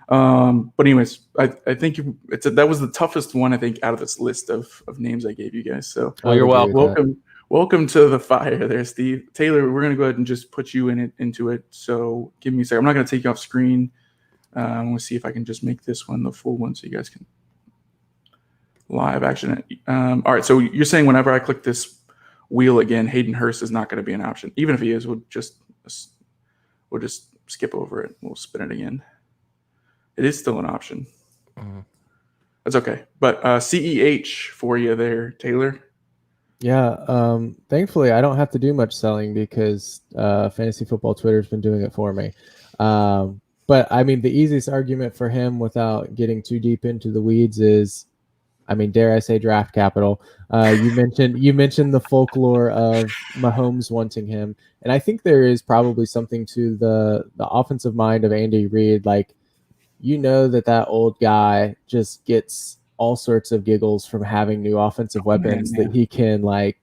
But anyways, I think that was the toughest one, I think, out of this list of names I gave you guys. So you're welcome. Welcome to the fire there, Steve. Taylor, we're going to go ahead and just put you into it. So give me a second. I'm not going to take you off screen. We'll see if I can just make this one the full one so you guys can live action it. All right. So you're saying whenever I click this wheel again, Hayden Hurst is not going to be an option. Even if he is, we'll just skip over it. We'll spin it again. It is still an option. Mm-hmm. That's okay. But CEH for you there, Taylor. Yeah. Thankfully, I don't have to do much selling because Fantasy Football Twitter's been doing it for me. But I mean, the easiest argument for him without getting too deep into the weeds is, I mean, dare I say draft capital. You mentioned the folklore of Mahomes wanting him. And I think there is probably something to the offensive mind of Andy Reid. Like, that old guy just gets all sorts of giggles from having new offensive weapons that he can like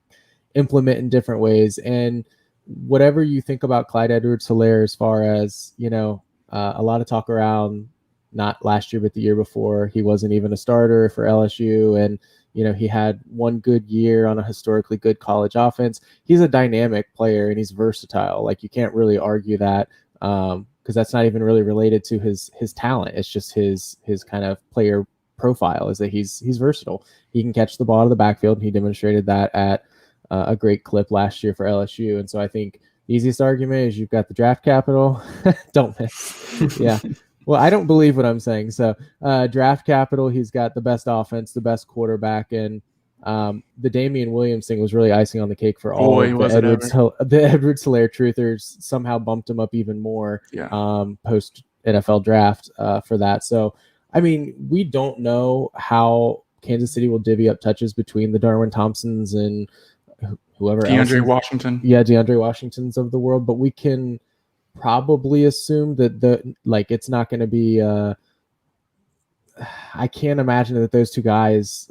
implement in different ways. And whatever you think about Clyde Edwards-Helaire as far as, a lot of talk around not last year, but the year before, he wasn't even a starter for LSU. And, he had one good year on a historically good college offense. He's a dynamic player and he's versatile. Like, you can't really argue that because that's not even really related to his talent. It's just his kind of player profile is that he's versatile. He can catch the ball out of the backfield, and he demonstrated that at a great clip last year for LSU. And so I think the easiest argument is you've got the draft capital. Don't miss. Yeah. Well, I don't believe what I'm saying. So draft capital, he's got the best offense, the best quarterback, and the Damian Williams thing was really icing on the cake for all of the Edwards-Helaire truthers. Somehow bumped him up even more post NFL draft for that. So, I mean, we don't know how Kansas City will divvy up touches between the Darwin Thompsons and whoever else. DeAndre Washington. Yeah, DeAndre Washingtons of the world, but we can probably assume that it's not going to be I can't imagine that those two guys,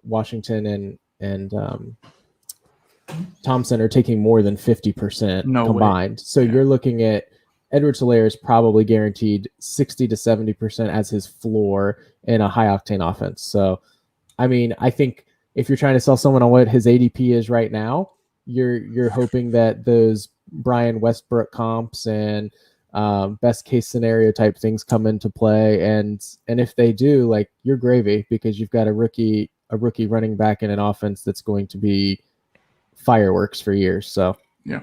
Washington and Thompson, are taking more than 50% combined. So you're looking at Edwards-Helaire is probably guaranteed 60 to 70% as his floor in a high octane offense. So, I mean, I think if you're trying to sell someone on what his ADP is right now, you're hoping that those Brian Westbrook comps and best case scenario type things come into play. And if they do, like, you're gravy because you've got a rookie running back in an offense that's going to be fireworks for years. So yeah.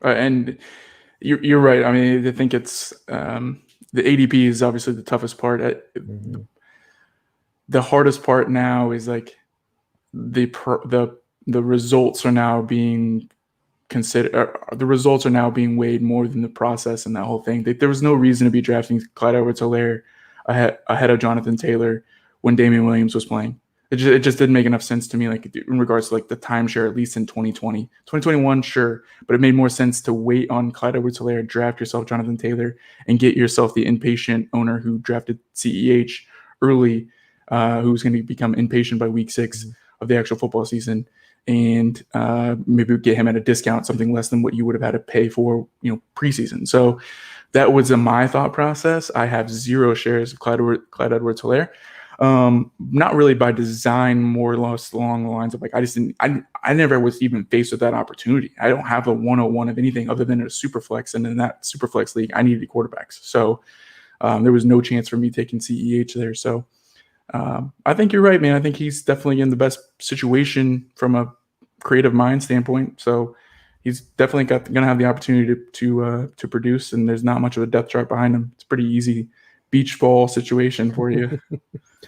And you're right. I mean, I think it's the ADP is obviously the toughest part. The hardest part now is like the results are now being considered. The results are now being weighed more than the process and that whole thing. There was no reason to be drafting Clyde Edwards-Helaire ahead of Jonathan Taylor when Damian Williams was playing. It just didn't make enough sense to me, like in regards to like the timeshare, at least in 2020. 2021, sure, but it made more sense to wait on Clyde Edwards-Helaire, draft yourself Jonathan Taylor, and get yourself the impatient owner who drafted CEH early, who's going to become impatient by week 6 of the actual football season, and maybe get him at a discount, something less than what you would have had to pay for, preseason. So that was my thought process. I have 0 shares of Clyde Edwards-Helaire. Not really by design, more or less along the lines of like, I never was even faced with that opportunity. I don't have a 101 of anything other than a super flex. And in that super flex league, I needed quarterbacks. So there was no chance for me taking CEH there. So I think you're right, man. I think he's definitely in the best situation from a creative mind standpoint. So he's definitely going to have the opportunity to produce, and there's not much of a depth chart behind him. It's pretty easy beach ball situation for you.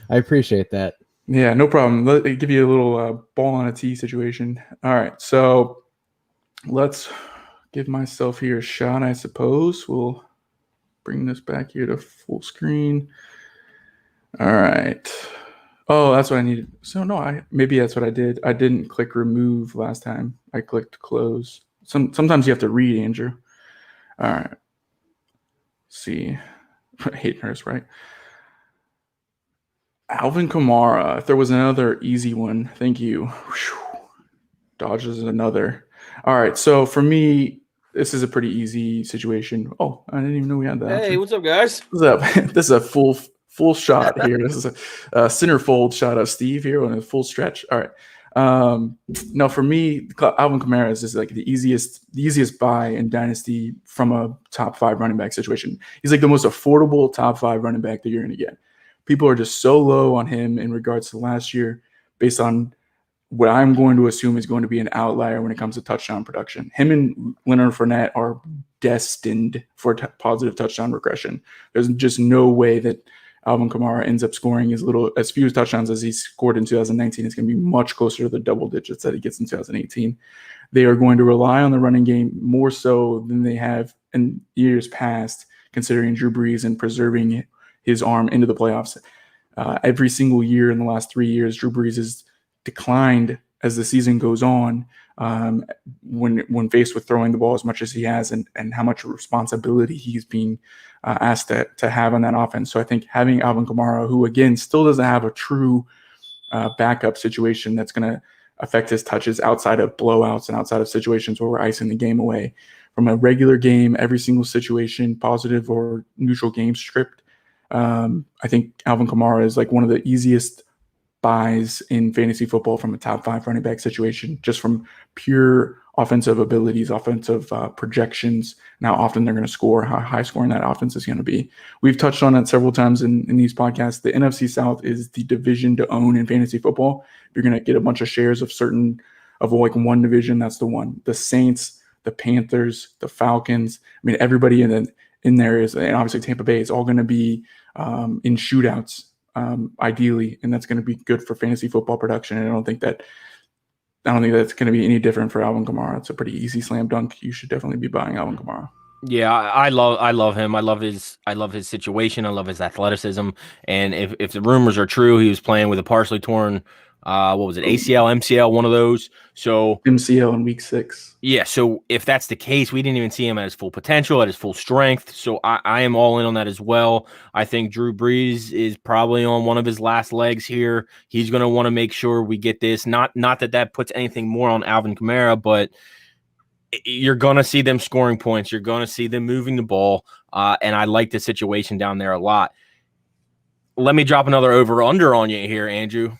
I appreciate that. Yeah, no problem. Let me give you a little ball on a tee situation. All right, so let's give myself here a shot, I suppose. We'll bring this back here to full screen. All right. Oh, that's what I needed. So no, maybe that's what I did. I didn't click remove last time. I clicked close. Sometimes you have to read, Andrew. All right. See. Hate nurse, right? Alvin Kamara. If there was another easy one, thank you. Whew. Dodges another. All right, so for me, this is a pretty easy situation. Oh, I didn't even know we had that. Hey, option. what's up, guys? What's up? This is a full shot here. This is a centerfold shot of Steve here on a full stretch. All right. No, for me, Alvin Kamara is just like the easiest buy in Dynasty from a top 5 running back situation. He's like the most affordable top 5 running back that you're going to get. People are just so low on him in regards to last year based on what I'm going to assume is going to be an outlier when it comes to touchdown production. Him and Leonard Fournette are destined for positive touchdown regression. There's just no way that Alvin Kamara ends up scoring as few touchdowns as he scored in 2019. It's going to be much closer to the double digits that he gets in 2018. They are going to rely on the running game more so than they have in years past, considering Drew Brees and preserving his arm into the playoffs. Every single year in the last 3 years, Drew Brees has declined as the season goes on when faced with throwing the ball as much as he has and how much responsibility he's being asked to have on that offense. So I think having Alvin Kamara, who again still doesn't have a true backup situation that's going to affect his touches outside of blowouts and outside of situations where we're icing the game away, from a regular game, every single situation, positive or neutral game stripped, I think Alvin Kamara is like one of the easiest buys in fantasy football from a top 5 running back situation, just from pure offensive abilities, offensive projections, and how often they're going to score, how high scoring that offense is going to be. We've touched on it several times in these podcasts. The NFC South is the division to own in fantasy football. You're going to get a bunch of shares of like one division. That's the one. The Saints, the Panthers, the Falcons. I mean, everybody in there is, and obviously Tampa Bay is all going to be in shootouts. Ideally, and that's going to be good for fantasy football production. And I don't think that's going to be any different for Alvin Kamara. It's a pretty easy slam dunk. You should definitely be buying Alvin Kamara. Yeah, I love him. I love his situation. I love his athleticism. And if the rumors are true, he was playing with a partially torn what was it, ACL, MCL, one of those. So MCL in week 6. Yeah, so if that's the case, we didn't even see him at his full potential, at his full strength. So I am all in on that as well. I think Drew Brees is probably on one of his last legs here. He's going to want to make sure we get this. Not that puts anything more on Alvin Kamara, but you're going to see them scoring points. You're going to see them moving the ball, and I like the situation down there a lot. Let me drop another over-under on you here, Andrew.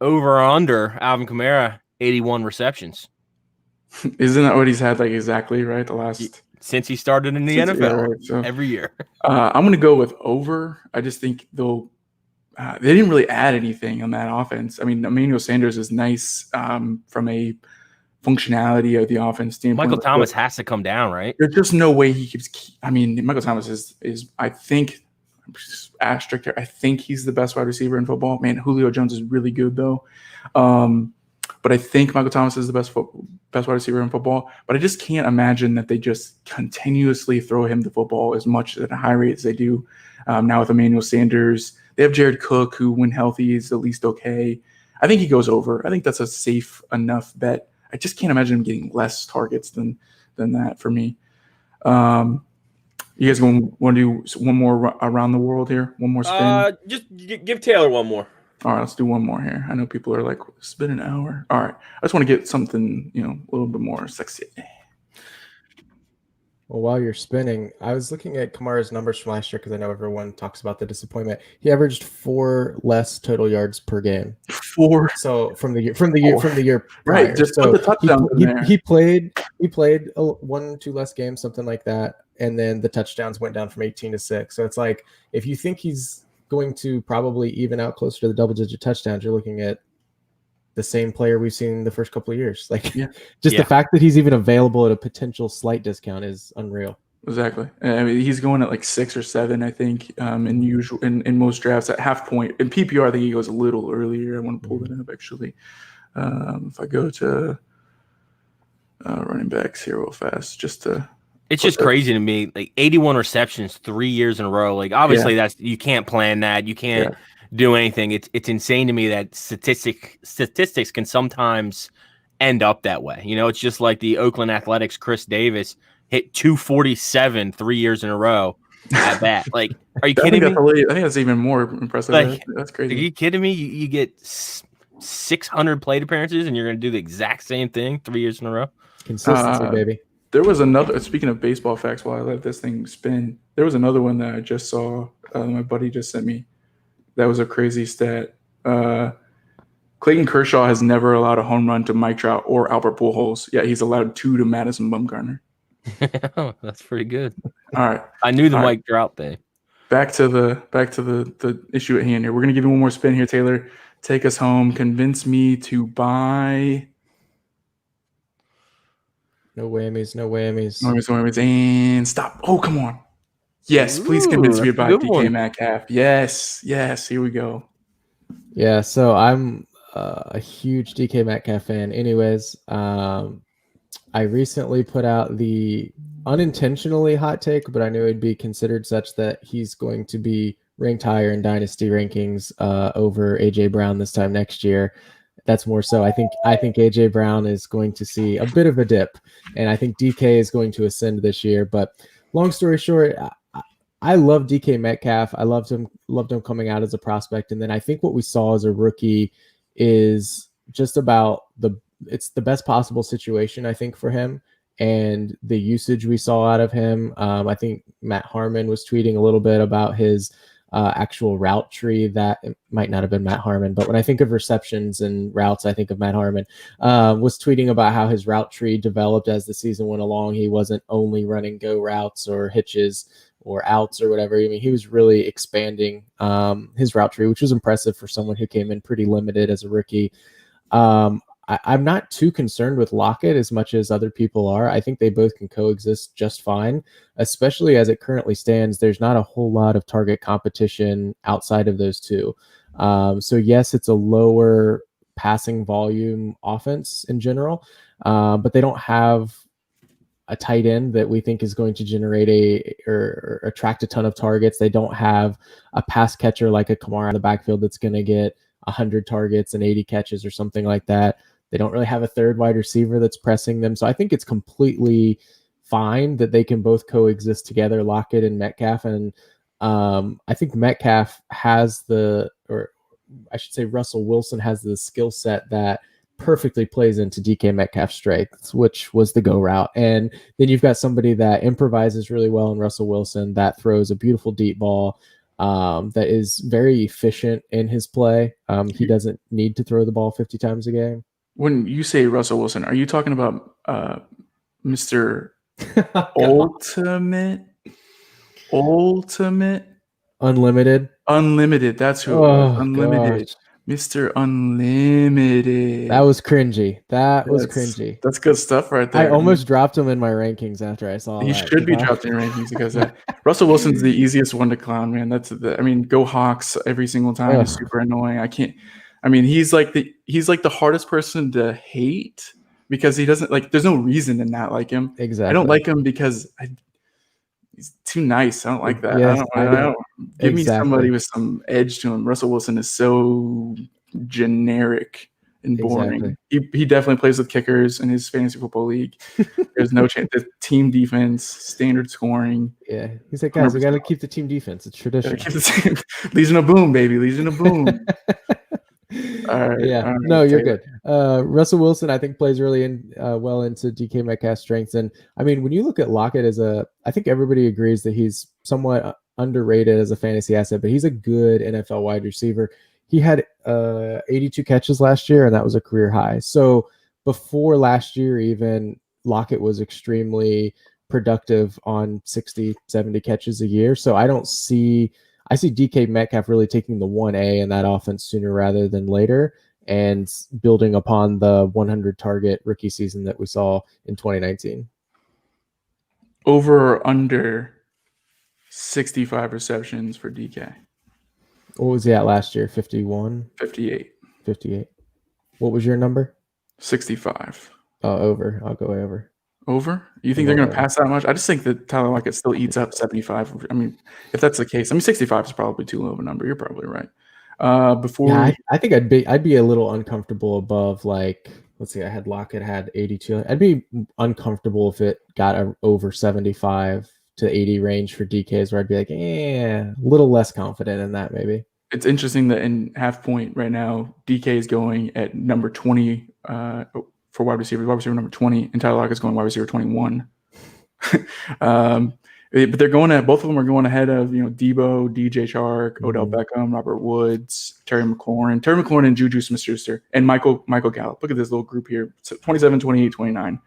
Over or under Alvin Kamara, 81 receptions. Isn't that what he's had like exactly, right? Since he started in the NFL, yeah, right, so, every year. I'm going to go with over. I just think they didn't really add anything on that offense. I mean, Emmanuel Sanders is nice from a functionality of the offense standpoint. Michael Thomas has to come down, right? There's just no way he keeps. I mean, Michael Thomas is I think. Asterisk here. I think he's the best wide receiver in football. Man, Julio Jones is really good though. But I think Michael Thomas is the best wide receiver in football. But I just can't imagine that they just continuously throw him the football as much at a high rate as they do now with Emmanuel Sanders. They have Jared Cook, who, when healthy, is at least okay. I think he goes over. I think that's a safe enough bet. I just can't imagine him getting less targets than that for me. You guys want to do one more around the world here? One more spin? Just give Taylor one more. All right, let's do one more here. I know people are like, it's been an hour. All right. I just want to get something, a little bit more sexy. Well, while you're spinning, I was looking at Kamara's numbers from last year because I know everyone talks about the disappointment. He averaged 4 less total yards per game. 4. So from the year prior. Right. Just so put the touchdown in there. He played 1-2 less games, something like that, and then the touchdowns went down from 18 to 6. So it's like if you think he's going to probably even out closer to the double-digit touchdowns, you're looking at the same player we've seen the first couple of years. The fact that he's even available at a potential slight discount is unreal. Exactly. I mean, he's going at like 6 or 7, I think, in most drafts at half point. In PPR, I think he goes a little earlier. I want to pull that up actually. If I go to running backs here real fast, it's just crazy to me. Like 81 receptions 3 years in a row. Like obviously that's you can't plan that. You can't do anything. It's insane to me that statistics can sometimes end up that way. It's just like the Oakland Athletics Chris Davis hit 247 3 years in a row at bat. Like, are you kidding me? I think that's even more impressive. Like, that's crazy. Are you kidding me? You get 600 plate appearances and you're going to do the exact same thing 3 years in a row? Consistency, baby. There was another, speaking of baseball facts, while I let this thing spin, there was another one that I just saw. My buddy just sent me. That was a crazy stat. Clayton Kershaw has never allowed a home run to Mike Trout or Albert Pujols. Yeah, he's allowed 2 to Madison Bumgarner. That's pretty good. All right. I knew the Mike Trout thing. Back to the issue at hand here. We're gonna give you one more spin here, Taylor. Take us home. Convince me to buy. No whammies. No whammies. No whammies. And stop. Oh, come on. Yes, please convince me to buy DK Metcalf. Yes. Here we go. Yeah. So I'm a huge DK Metcalf fan. Anyways, I recently put out the unintentionally hot take, but I knew it'd be considered such that he's going to be ranked higher in dynasty rankings over AJ Brown this time next year. That's more so. I think AJ Brown is going to see a bit of a dip, and I think DK is going to ascend this year. But long story short, I love DK Metcalf. I loved him coming out as a prospect, and then I think what we saw as a rookie is just about it's the best possible situation, I think, for him, and the usage we saw out of him. I think Matt Harmon was tweeting a little bit about his actual route tree. That it might not have been Matt Harmon, but when I think of receptions and routes, I think of Matt Harmon. Was tweeting about how his route tree developed as the season went along. He wasn't only running go routes or hitches or outs or whatever. I mean, he was really expanding his route tree, which was impressive for someone who came in pretty limited as a rookie. I'm not too concerned with Lockett as much as other people are. I think they both can coexist just fine, especially as it currently stands. There's not a whole lot of target competition outside of those two. So yes, it's a lower passing volume offense in general, but they don't have a tight end that we think is going to generate or attract a ton of targets. They don't have a pass catcher like a Kamara in the backfield that's going to get 100 targets and 80 catches or something like that. They don't really have a third wide receiver that's pressing them. So I think it's completely fine that they can both coexist together, Lockett and Metcalf. And I think Metcalf has Russell Wilson has the skill set that perfectly plays into DK Metcalf's strengths, which was the go route. And then you've got somebody that improvises really well in Russell Wilson, that throws a beautiful deep ball, that is very efficient in his play. He doesn't need to throw the ball 50 times a game. When you say Russell Wilson, are you talking about Mr. Ultimate? Unlimited. That's who it was. Unlimited. Gosh. Mr. Unlimited. That was cringy. Was cringy. That's good stuff right there. I almost dropped him in my rankings after I saw he should be dropped in your rankings because Russell Wilson's the easiest one to clown, man. Go Hawks every single time. It's super annoying. He's like the hardest person to hate because he doesn't there's no reason to not like him. Exactly. I don't like him because He's too nice. I don't like that. Yes, I don't. Give me Exactly. somebody with some edge to him. Russell Wilson is so generic and boring. Exactly. He definitely plays with kickers in his fantasy football league. There's no chance. The team defense, standard scoring. Yeah, he's like, guys, we 100%. got to keep the team defense. It's tradition. Legion of Boom, baby. Legion of Boom. All right. Yeah, all right, no, you're Taylor. good. Russell Wilson, I think, plays really well into DK Metcalf's strengths. And I mean, when you look at Lockett I think everybody agrees that he's somewhat underrated as a fantasy asset, but he's a good NFL wide receiver. He had 82 catches last year, and that was a career high. So before last year, even Lockett was extremely productive on 60, 70 catches a year. So I see DK Metcalf really taking the 1A in that offense sooner rather than later and building upon the 100 target rookie season that we saw in 2019. Over or under 65 receptions for DK? What was he at last year? 51? 58. 58. What was your number? 65. Oh, over. I'll go over. Over? You think they're going to pass that much? I just think that Tyler Lockett still eats up 75. I mean, if that's the case, 65 is probably too low of a number. You're probably right. I think I'd be a little uncomfortable above, like, let's see, I had Lockett had 82. I'd be uncomfortable if it got over 75 to 80 range for DKs, where I'd be like, a little less confident in that maybe. It's interesting that in half point right now, DK is going at number 20 for wide receiver number 20, and Tyler Lockett is going wide receiver 21. But they're going at, both of them are going ahead of, Debo, DJ Chark, Odell Beckham, Robert Woods, Terry McLaurin and Juju Smith-Schuster, and Michael Gallup. Look at this little group here. 27, 28, 29.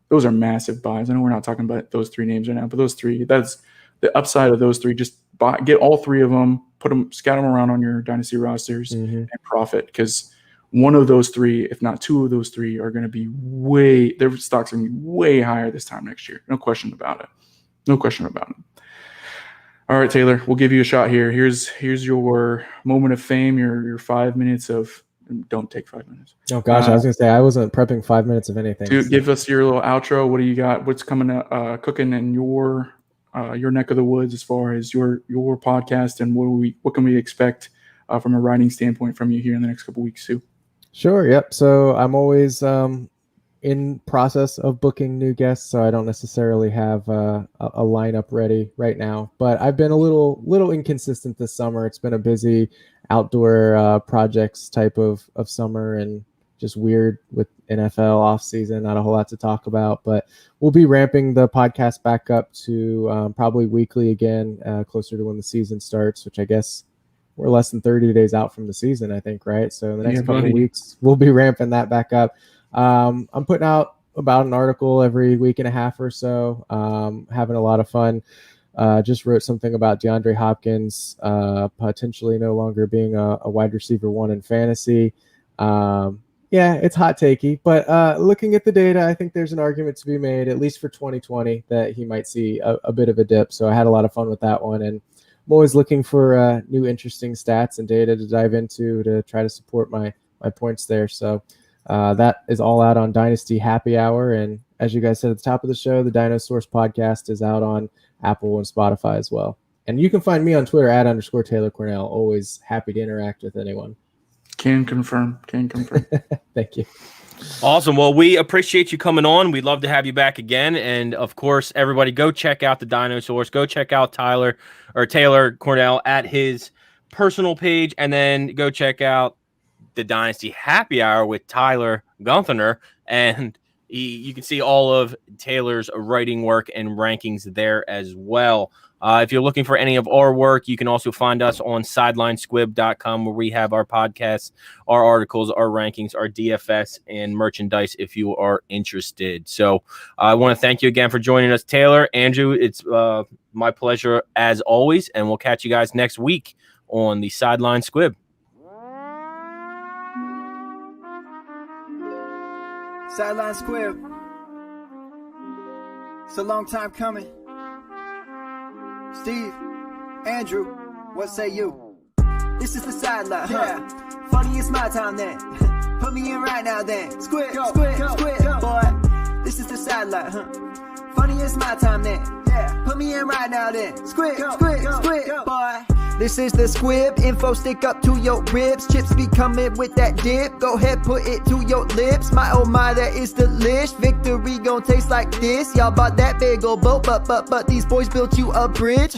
Those are massive buys. I know we're not talking about those three names right now, but those three, that's the upside of those three. Just get all three of them, scout them around on your dynasty rosters and profit, because one of those three, if not two of those three, are going to be their stocks are going to be way higher this time next year. No question about it. All right, Taylor, we'll give you a shot here. Here's your moment of fame, your 5 minutes of. Don't take 5 minutes. Oh gosh, I was gonna say I wasn't prepping 5 minutes of anything. Dude, give us your little outro. What do you got? What's coming cooking in your neck of the woods as far as your podcast, and what can we expect from a writing standpoint from you here in the next couple of weeks too? Sure. Yep. So I'm always in process of booking new guests, so I don't necessarily have a lineup ready right now. But I've been a little inconsistent this summer. It's been a busy outdoor projects type of summer, and just weird with NFL off season. Not a whole lot to talk about, but we'll be ramping the podcast back up to probably weekly again, closer to when the season starts, which I guess we're less than 30 days out from the season, I think, right? So in the next couple of weeks, we'll be ramping that back up. I'm putting out about an article every week and a half or so, having a lot of fun. Just wrote something about DeAndre Hopkins potentially no longer being a wide receiver one in fantasy. Yeah, it's hot takey, but looking at the data, I think there's an argument to be made, at least for 2020, that he might see a bit of a dip. So I had a lot of fun with that one, and I'm always looking for new interesting stats and data to dive into to try to support my points there. So that is all out on Dynasty Happy Hour. And as you guys said at the top of the show, the Dino Source podcast is out on Apple and Spotify as well. And you can find me on Twitter @_Taylor Cornell. Always happy to interact with anyone. Can confirm. Thank you. Awesome. Well, we appreciate you coming on. We'd love to have you back again. And of course, everybody go check out the Dino Source. Go check out Taylor Cornell at his personal page, and then go check out the Dynasty Happy Hour with Tyler Gunther, and you can see all of Taylor's writing work and rankings there as well. If you're looking for any of our work, you can also find us on sidelinesquib.com, where we have our podcasts, our articles, our rankings, our DFS, and merchandise if you are interested. So I want to thank you again for joining us, Taylor. Andrew, it's my pleasure as always, and we'll catch you guys next week on the Sideline Squib. Sideline Squib. It's a long time coming. Steve, Andrew, what say you? This is the sideline, yeah. Funny, it's my time then. Put me in right now then. Squib, boy. This is the sideline, Funny, it's my time then. Yeah, put me in right now then. Squid, boy. This is the squib, info stick up to your ribs. Chips be coming with that dip. Go ahead, put it to your lips. My oh my, that is delish. Victory gon' taste like this. Y'all bought that big ol' boat, but these boys built you a bridge.